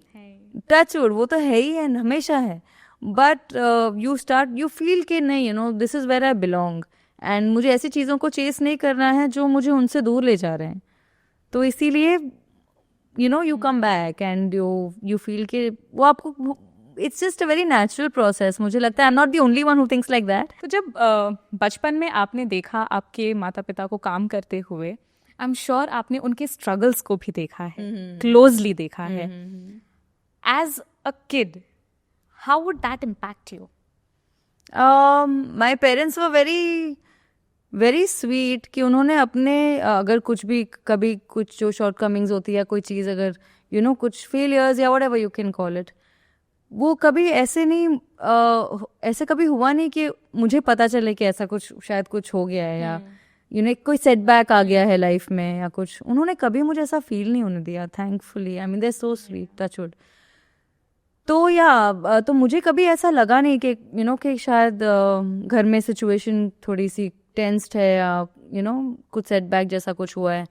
टच वुड, वो तो है ही एंड हमेशा है. बट यू फील कि नहीं, you know, this is where I belong, and मुझे ऐसी चीज़ों को चेस नहीं करना है जो मुझे उनसे दूर ले जा रहे हैं. तो इसीलिए you know, you come back and you feel कि वो आपको, it's just a very natural process. मुझे लगता है I'm not the only one who thinks like that. तो जब बचपन में आपने देखा आपके माता पिता को काम करते हुए, आई एम श्योर आपने उनके स्ट्रगल्स को भी देखा है, क्लोजली देखा है. As a kid, how would that impact you? My parents were very sweet कि उन्होंने अपने अगर कुछ भी कभी कुछ जो शॉर्टकमिंग्स होती है, कोई चीज़ अगर यू नो कुछ फेलियर्स या whatever you can call it, वो कभी ऐसे नहीं ऐसे कभी हुआ नहीं कि मुझे पता चले कि ऐसा कुछ शायद कुछ हो गया है या यू नो कोई सेटबैक आ गया है लाइफ में या कुछ. उन्होंने कभी मुझे ऐसा फील नहीं होने दिया, thankfully. I mean they are so sweet, touchwood. तो या तो मुझे कभी ऐसा लगा नहीं कि यू नो कि शायद घर में सिचुएशन थोड़ी सी टेंस्ड है या यू नो कुछ सेटबैक जैसा कुछ हुआ है.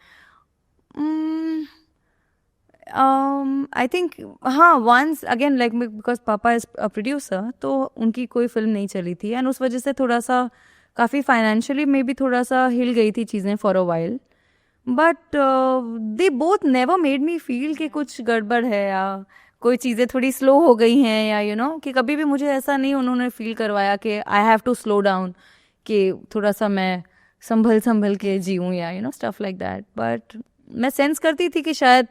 आई थिंक हाँ, वंस अगेन लाइक बिकॉज पापा इज अ प्रोड्यूसर, तो उनकी कोई फिल्म नहीं चली थी एंड उस वजह से थोड़ा सा काफ़ी फाइनेंशियली में भी थोड़ा सा हिल गई थी चीज़ें for a while. But they both never made me feel कि कुछ गड़बड़ है या कोई चीज़ें थोड़ी स्लो हो गई हैं या कि कभी भी मुझे ऐसा नहीं उन्होंने फील करवाया कि I have to slow down, कि थोड़ा सा मैं संभल के जीऊँ या स्टफ लाइक दैट. बट मैं सेंस करती थी कि शायद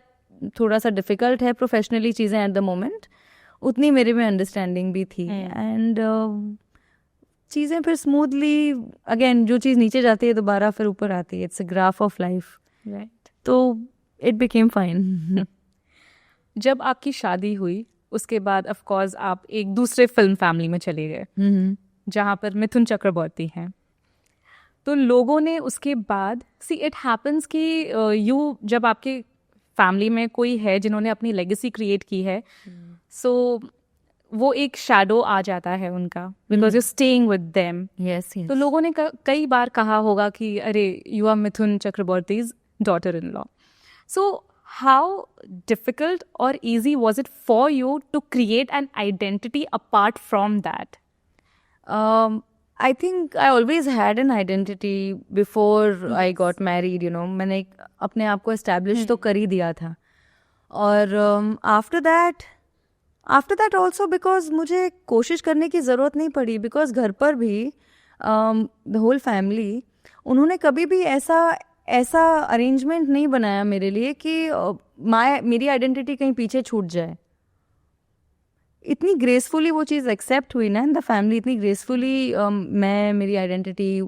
थोड़ा सा डिफ़िकल्ट है प्रोफेशनली चीज़ें एट द मोमेंट, उतनी मेरे में अंडरस्टैंडिंग भी थी. एंड चीज़ें फिर स्मूथली, अगेन जो चीज़ नीचे जाती है दोबारा फिर ऊपर आती है. It's a graph of life, right? तो इट बिकेम फाइन. जब आपकी शादी हुई उसके बाद ऑफ कोर्स आप एक दूसरे फिल्म फैमिली में चले गए जहाँ पर मिथुन चक्रबर्ती हैं. तो लोगों ने उसके बाद इट हैपन्स कि यू जब आपके फैमिली में कोई है जिन्होंने अपनी लेगेसी क्रिएट की है, सो वो एक शैडो आ जाता है उनका, because you staying with them. Yes. तो लोगों ने कई बार कहा होगा कि अरे you are Mithun Chakraborty's daughter in law. So how difficult or easy was it for you to create an identity apart from that? I think I always had an identity before I got married. मैंने अपने आप को establish तो कर ही दिया था. और after that also because मुझे कोशिश करने की ज़रूरत नहीं पड़ी, because घर पर भी the whole family उन्होंने कभी भी ऐसा अरेंजमेंट नहीं बनाया मेरे लिए कि मेरी आइडेंटिटी कहीं पीछे छूट जाए. इतनी ग्रेसफुली वो चीज़ एक्सेप्ट हुई ना इन द फैमिली, इतनी ग्रेसफुली मैं मेरी identity,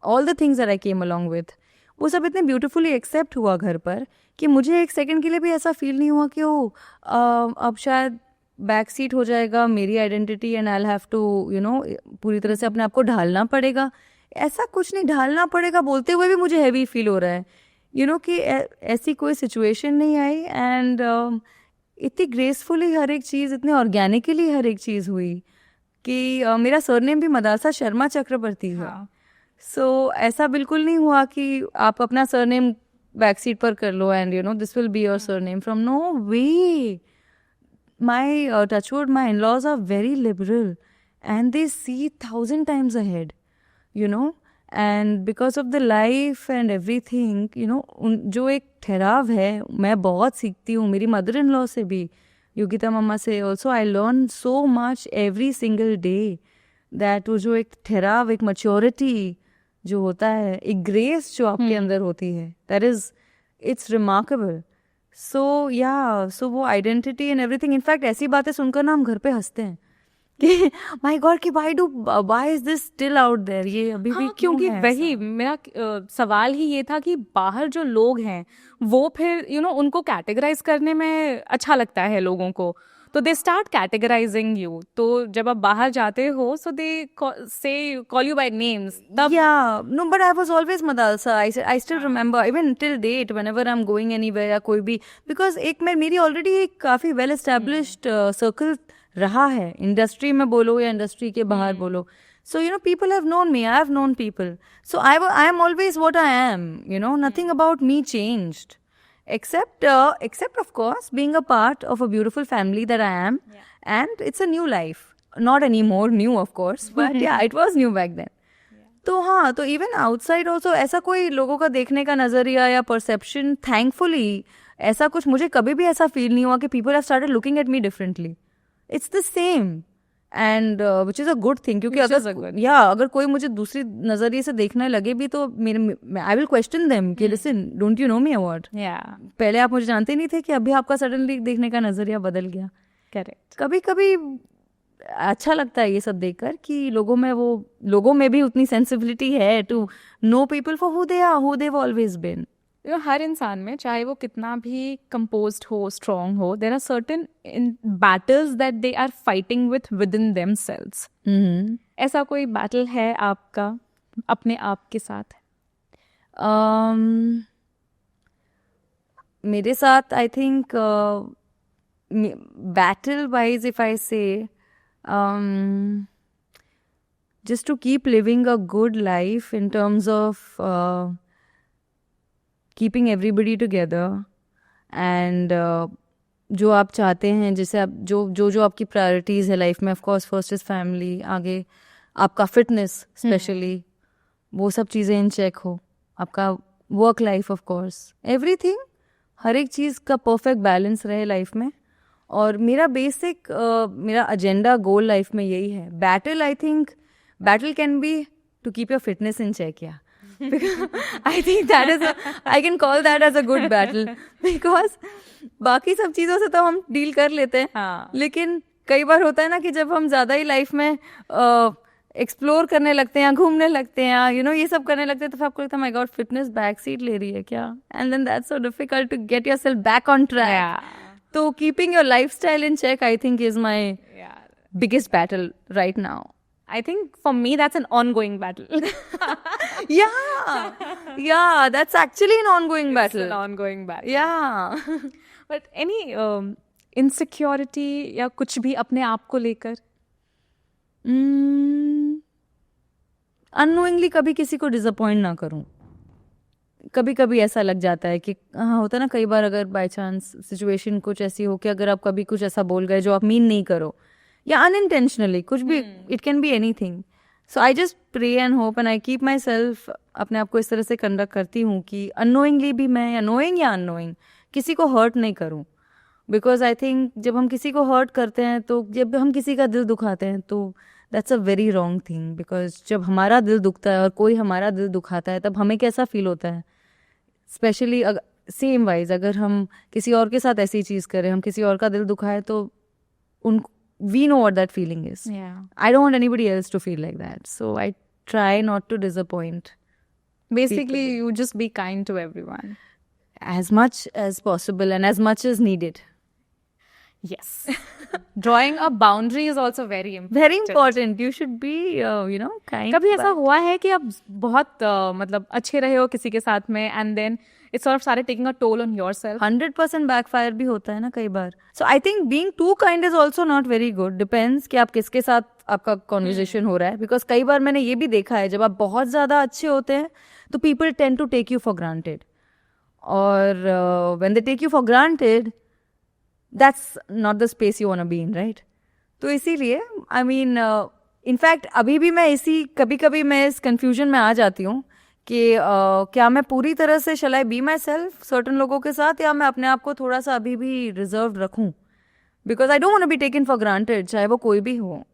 all the things that I came along with, वो सब इतने ब्यूटीफुली एक्सेप्ट हुआ घर पर कि मुझे एक सेकंड के लिए भी ऐसा फील नहीं हुआ कि अब शायद बैक सीट हो जाएगा मेरी identity and I have to पूरी तरह से अपने आप को ढालना पड़ेगा. ऐसा कुछ नहीं, ढालना पड़ेगा बोलते हुए भी मुझे हैवी फील हो रहा है कि ऐसी कोई सिचुएशन नहीं आई. एंड इतनी ग्रेसफुली हर एक चीज़, इतने ऑर्गेनिकली हर एक चीज़ हुई कि मेरा सरनेम भी मदालसा शर्मा चक्रवर्ती है. सो ऐसा बिल्कुल नहीं हुआ कि आप अपना सरनेम बैक सीट पर कर लो and this will be your surname. From no way. My touchwood, my in laws are very liberal and they see 1,000 times ahead. and because of the life and everything, जो एक ठहराव है, मैं बहुत सीखती हूँ मेरी मदर इन लॉ से भी, योगिता मम्मा से also. I learn so much every single day. That वो जो एक ठहराव, एक मैच्योरिटी जो होता है, एक ग्रेस जो आपके अंदर होती है, दैट इज, इट्स रिमार्केबल. सो वो आइडेंटिटी एंड एवरीथिंग. इनफैक्ट ऐसी बातें सुनकर ना हम घर पे हंसते हैं कि माय गॉड कि why is this still out there, ये अभी भी क्योंकि वही मेरा सवाल ही ये था कि बाहर जो लोग हैं वो फिर उनको कैटेगराइज करने में अच्छा लगता है लोगों को, तो दे स्टार्ट कैटेगराइजिंग यू. तो जब आप बाहर जाते हो so they say call you by names. No, but I was always Madalsa. I still remember even till date whenever I'm going anywhere या कोई भी, because मेरी ऑलरेडी एक काफ़ी वेल एस्टेब्लिश्ड सर्कल रहा है, इंडस्ट्री में बोलो या इंडस्ट्री के बाहर बोलो. So people have known me, I have known people. So I am always what I am. Nothing about me changed, except of course being a part of a beautiful family that I am. And it's a new life, not anymore new of course, but yeah, it was new back then. तो हाँ, तो even outside also ऐसा कोई लोगों का देखने का नजरिया या परसेप्शन, थैंकफुली ऐसा कुछ मुझे कभी भी ऐसा फील नहीं हुआ कि people have started looking at me differently. It's the same and which is a good thing. क्योंकि अगर कोई मुझे दूसरी नजरिए से देखने लगे भी तो आई विल क्वेश्चन देम कि listen, don't you know me award, पहले आप मुझे जानते नहीं थे कि अभी आपका सडनली देखने का नजरिया बदल गया. करेक्ट. कभी कभी अच्छा लगता है ये सब देखकर कि लोगों में भी उतनी सेंसिबिलिटी है to know people for who they are, who they have always been. हर इंसान में, चाहे वो कितना भी कंपोज्ड हो, स्ट्रॉन्ग हो, there are certain battles that they are fighting within themselves. ऐसा कोई बैटल है आपका अपने आप के साथ? मेरे साथ I think battle wise, if I say, just to keep living a good life in terms of keeping everybody together and जो आप चाहते हैं, जैसे आप जो आपकी प्रायोरिटीज़ है लाइफ में, of course first is family, आगे आपका फिटनेस स्पेशली, वो सब चीज़ें इन चेक हो, आपका work life of course, everything, हर एक चीज़ का परफेक्ट बैलेंस रहे लाइफ में. और मेरा बेसिक मेरा एजेंडा गोल लाइफ में यही है. Battle, I think battle can be to keep your fitness in check. Yeah I think that is I can call that as a good battle, because बाकी सब चीज़ों से तो हम डील कर लेते हैं. हाँ. लेकिन कई बार होता है ना कि जब हम ज़्यादा ही लाइफ में एक्सप्लोर करने लगते हैं, घूमने लगते हैं, ये सब करने लगते हैं, तो फिर आपको लगता है my god fitness back seat ले रही है क्या. And then that's so difficult to get yourself back on track. तो keeping your lifestyle in check, I think, is my biggest battle right now. I think for me that's an ongoing battle. Yeah, that's actually an ongoing battle. It's an ongoing battle. Yeah. But any insecurity या कुछ भी अपने आप को लेकर? Unknowingly कभी किसी को disappoint ना करूं. कभी कभी ऐसा लग जाता है कि हाँ, होता ना कई बार, अगर बाय चांस सिचुएशन कुछ ऐसी हो कि अगर आप कभी कुछ ऐसा बोल गए जो आप मीन नहीं करो, या अनइंटेंशनली कुछ भी, it can be anything. So I just pray and hope and I keep myself, अपने आप को इस तरह से कंडक्ट करती हूँ कि अननोइंगली भी मैं, नोइंग या अननोइंग, किसी को हर्ट नहीं करूँ. बिकॉज आई थिंक जब हम किसी को हर्ट करते हैं, तो जब हम किसी का दिल दुखाते हैं, तो that's a very wrong thing. Because जब हमारा दिल दुखता है और कोई हमारा दिल दुखाता है, तब हमें कैसा फील होता है. स्पेशली सेम वाइज अगर हम किसी और के साथ ऐसी चीज़ करें, हम किसी और का दिल दुखाए, तो उनको we know what that feeling is. Yeah. I don't want anybody else to feel like that. So I try not to disappoint. Basically, you just be kind to everyone. As much as possible and as much as needed. Yes. Drawing a boundary is also very important. Very important. You should be, kind. कभी ऐसा हुआ है कि आप बहुत मतलब अच्छे रहे हो किसी के साथ में, and then it sort of started taking a toll on yourself? 100% backfire भी होता है ना कई बार. So I think being too kind is also not very good. Depends कि आप किसके साथ आपका conversation हो रहा है. Because कई बार मैंने ये भी देखा है, जब आप बहुत ज़्यादा अच्छे होते हैं, तो people tend to take you for granted. और when they take you for granted, that's not the space you want to be in, right? तो इसीलिए I mean, in fact अभी भी मैं कभी कभी मैं इस confusion में आ जाती हूँ कि क्या मैं पूरी तरह से shall I be myself certain लोगों के साथ, या मैं अपने आप को थोड़ा सा अभी भी reserved रखूं. Because I don't want to be taken for granted, चाहे वो कोई भी हो,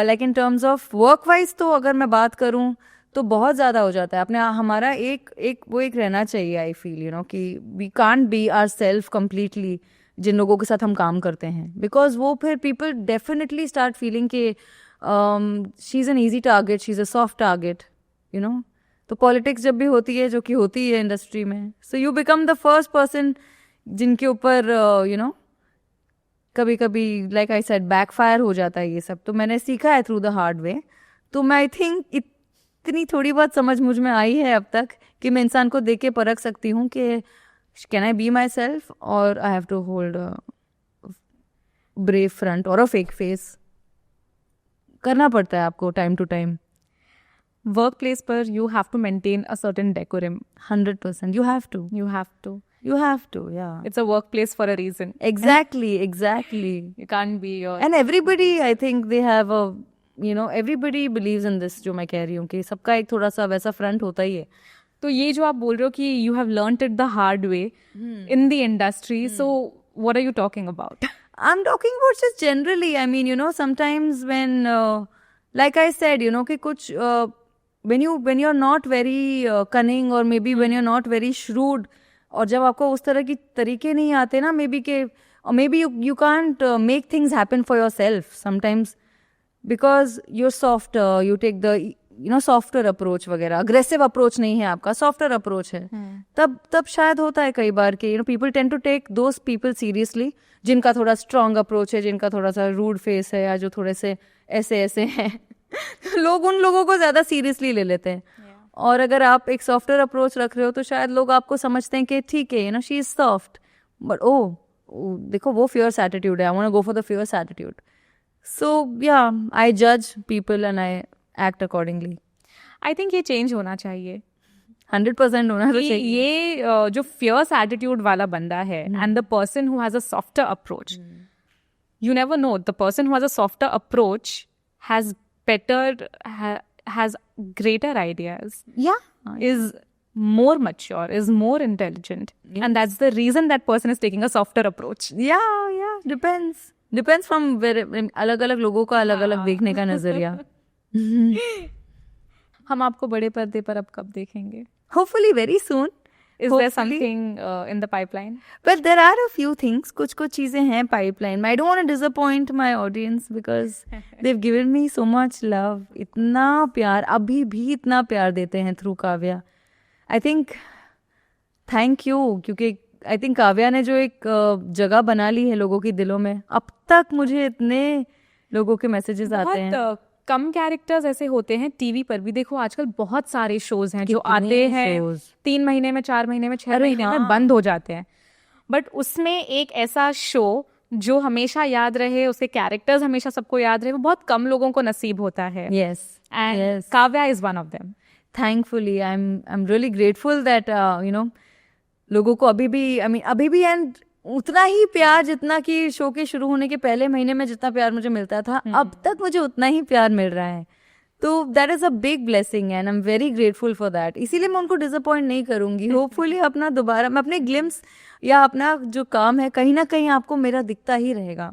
like in terms of work wise, तो अगर मैं बात करूं तो बहुत ज़्यादा हो जाता है. अपने हमारा एक रहना चाहिए, आई फील, कि we can't be ourself completely जिन लोगों के साथ हम काम करते हैं. Because वो फिर people definitely start feeling कि she's an easy target, she's a soft target, तो पॉलिटिक्स जब भी होती है, जो कि होती है इंडस्ट्री में, so you become the first person जिनके ऊपर कभी कभी, लाइक आई सेड, बैकफायर हो जाता है ये सब. तो मैंने सीखा है थ्रू द हार्ड वे. तो मैं आई थिंक इतनी थोड़ी बहुत समझ मुझ में आई है अब तक कि मैं इंसान को देख के परख सकती हूँ कि can I be myself, और I have to hold brave front और अ फेक फेस. करना पड़ता है आपको टाइम टू टाइम. Workplace पर you have to maintain a certain decorum. 100%. You have to. You have to, yeah. It's a workplace for a reason. Exactly. You can't be your... And everybody, I think they have a, everybody believes in this, जो मैं कह रही हूँ, कि सबका एक थोड़ा सा वैसा फ्रंट होता ही है. तो ये जो आप बोल रहे हो कि you have learnt it the hard way in the industry, so what are you talking about? I'm talking about just generally. I mean, sometimes when, like I said, कि कुछ... when you're not very cunning, or maybe when you're not very shrewd, और जब आपको उस तरह की तरीके नहीं आते ना, maybe you can't make things happen for yourself sometimes, because you're softer, you take the softer approach वगैरह, aggressive approach नहीं है आपका, softer approach है. तब शायद होता है कई बार कि people tend to take those people seriously जिनका थोड़ा strong approach है, जिनका थोड़ा सा rude face है, या जो थोड़े से ऐसे हैं. लोग उन लोगों को ज्यादा सीरियसली ले लेते हैं. और अगर आप एक सॉफ्टवेयर अप्रोच रख रहे हो, तो शायद लोग आपको समझते हैं कि ठीक है, शी इज सॉफ्ट, बट देखो वो फियर्स एटीट्यूड है, I want to go for the fierce attitude. So yeah I जज people and I act accordingly. I think ये चेंज होना चाहिए. 100% होना चाहिए. ये जो फियर्स एटीट्यूड वाला बंदा है, and the person who has a softer approach, you never know, the person who has a softer approach has greater ideas, is more mature, is more intelligent. And that's the reason that person is taking a softer approach. Yeah, depends from where. अलग अलग लोगों का अलग अलग देखने का नजरिया. हम आपको बड़े पर्दे पर अब कब देखेंगे? Hopefully very soon. Is there something in the pipeline? But there are a few things. कुछ चीजें हैं pipeline में. I don't want to disappoint my audience because they've given me so much love. इतना प्यार, अभी भी इतना प्यार देते हैं through Kavya. I think thank you, क्योंकि I think काव्या ने जो एक जगह बना ली है लोगों के दिलों में, अब तक मुझे इतने लोगों के मैसेजेस आते हैं. बहुत कम कैरेक्टर्स ऐसे होते हैं टीवी पर भी. देखो आजकल बहुत सारे शोज हैं जो आते हैं 3 महीने में, 4 महीने में, 6 महीने में बंद हो जाते हैं. बट उसमें एक ऐसा शो जो हमेशा याद रहे, उसके कैरेक्टर्स हमेशा सबको याद रहे, वो बहुत कम लोगों को नसीब होता है. Yes. And Kavya is one of them. Thankfully, I'm really grateful that लोगों को अभी भी एंड उतना ही प्यार जितना कि शो के शुरू होने के पहले महीने में जितना प्यार मुझे मिलता था, अब तक मुझे उतना ही प्यार मिल रहा है. तो that is a big blessing and I am very grateful for that. इसीलिए मैं उनको डिसअपॉइंट नहीं करूंगी. होपफुली अपना दोबारा मैं अपने ग्लिम्स या अपना जो काम है कहीं ना कहीं आपको मेरा दिखता ही रहेगा.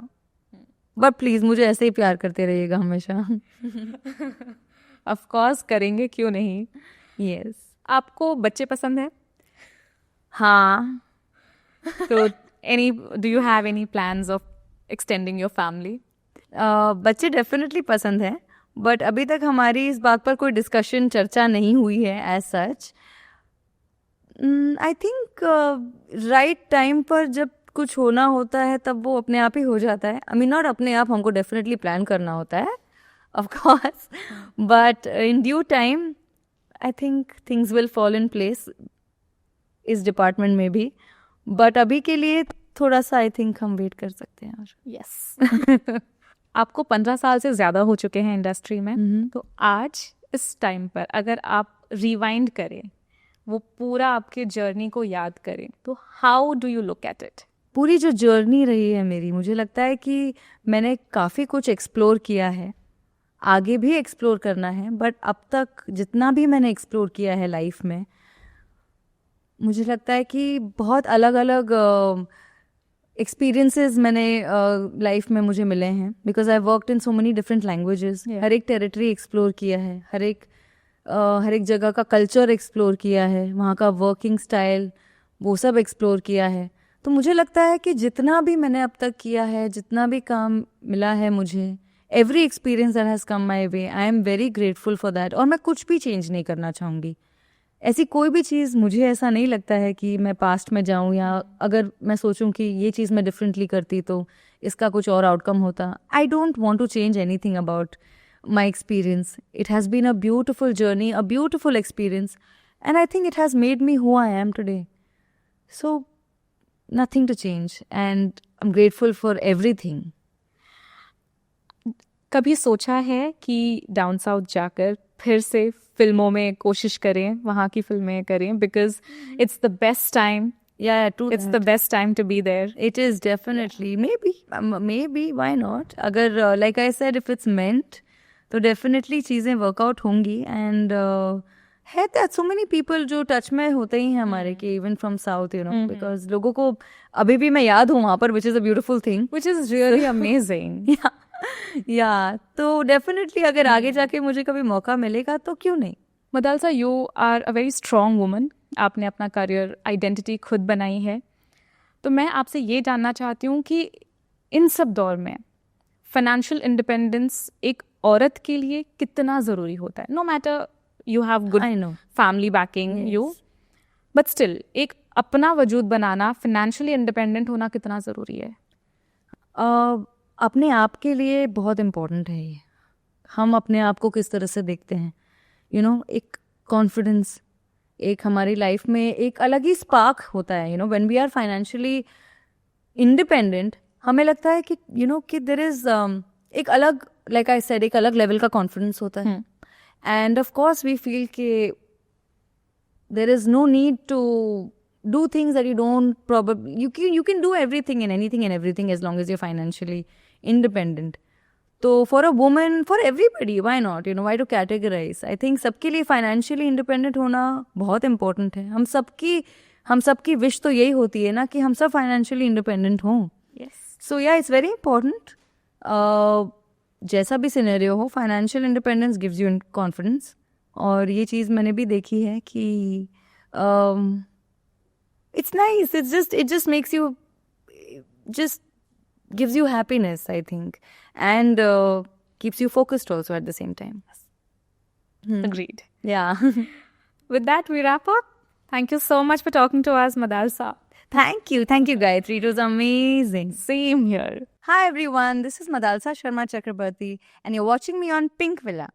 बट प्लीज मुझे ऐसे ही प्यार करते रहिएगा हमेशा. ऑफ कोर्स करेंगे, क्यों नहीं. यस. आपको बच्चे पसंद है? हाँ. तो do you have any plans of extending your family? बच्चे डेफिनेटली पसंद है, बट अभी तक हमारी इस बात पर कोई डिस्कशन, चर्चा नहीं हुई है as such. I think right time पर जब कुछ होना होता है तब वो अपने आप ही हो जाता है. आई मीन नॉट अपने आप, हमको डेफिनेटली प्लान करना होता है of course, but in due time I think things will fall in place इस डिपार्टमेंट में भी. बट अभी के लिए थोड़ा सा आई थिंक हम वेट कर सकते हैं. यस. आपको 15 साल से ज़्यादा हो चुके हैं इंडस्ट्री में. तो आज इस टाइम पर अगर आप रिवाइंड करें, वो पूरा आपके जर्नी को याद करें, तो how do you look at it? पूरी जो जर्नी रही है मेरी, मुझे लगता है कि मैंने काफ़ी कुछ एक्सप्लोर किया है, आगे भी एक्सप्लोर करना है. बट अब तक जितना भी मैंने एक्सप्लोर किया है लाइफ में, मुझे लगता है कि बहुत अलग अलग एक्सपीरियंसेस मैंने लाइफ में मुझे मिले हैं. Because I worked in so many different languages. हर एक टेरिटरी एक्सप्लोर किया है, हर एक जगह का कल्चर एक्सप्लोर किया है, वहाँ का वर्किंग स्टाइल, वो सब एक्सप्लोर किया है. तो मुझे लगता है कि जितना भी मैंने अब तक किया है, जितना भी काम मिला है मुझे, every experience that has come my way, I am very grateful for that. और मैं कुछ भी चेंज नहीं करना चाहूँगी. ऐसी कोई भी चीज़, मुझे ऐसा नहीं लगता है कि मैं पास्ट में जाऊं, या अगर मैं सोचूं कि ये चीज़ मैं डिफरेंटली करती तो इसका कुछ और आउटकम होता. I don't want to change anything about my experience. It has been a beautiful journey, a beautiful experience, and I think it has made me who I am today. So nothing to change and I am grateful for everything. कभी सोचा है कि down south जाकर फिर से फिल्मों में कोशिश करें, वहाँ की फिल्में करें? Because it's the best time. Yeah, true. It's the best time to be there. It is definitely. Maybe, why not? अगर like I said, if it's meant, तो definitely चीज़ें workout होंगी. And है that so many people जो touch में होते ही हैं हमारे के, even from south, you know, because लोगों को अभी भी मैं याद हूँ वहाँ पर, which is a beautiful thing. Which is really amazing. या तो डेफिनेटली अगर आगे जाके मुझे कभी मौका मिलेगा तो क्यों नहीं. Madalsa, you are a very strong woman. आपने अपना करियर आइडेंटिटी खुद बनाई है. तो मैं आपसे ये जानना चाहती हूँ कि इन सब दौर में फाइनेंशियल इंडिपेंडेंस एक औरत के लिए कितना ज़रूरी होता है? No matter you have good family backing you, but still एक अपना वजूद बनाना, फाइनेंशियली इंडिपेंडेंट होना कितना ज़रूरी है? अपने आप के लिए बहुत इम्पोर्टेंट है ये. हम अपने आप को किस तरह से देखते हैं, यू नो, एक कॉन्फिडेंस, एक हमारी लाइफ में एक अलग ही स्पार्क होता है. You know, when we are financially independent, हमें लगता है कि यू नो कि देयर इज एक अलग, लाइक आई सेड, एक अलग लेवल का कॉन्फिडेंस होता है. And of course we feel कि there is no need to do things that you don't probably, you can do everything and anything and everything as long as you're financially independent. तो for a woman, for everybody, why not? You know, why to categorize? I think सबके लिए financially independent होना बहुत important है. हम सबकी wish तो यही होती है ना कि हम सब financially independent हों. Yes. So yeah, it's very important. जैसा भी scenario हो, financial independence gives you confidence. और ये चीज़ मैंने भी देखी है कि it's nice. It just makes you, just gives you happiness, I think, and keeps you focused also at the same time. Agreed. Yeah. With that, we wrap up. Thank you so much for talking to us, Madalsa. Thank you, Gayatri. It was amazing. Same here. Hi everyone, this is Madalsa Sharma Chakraborty, and you're watching me on Pinkvilla.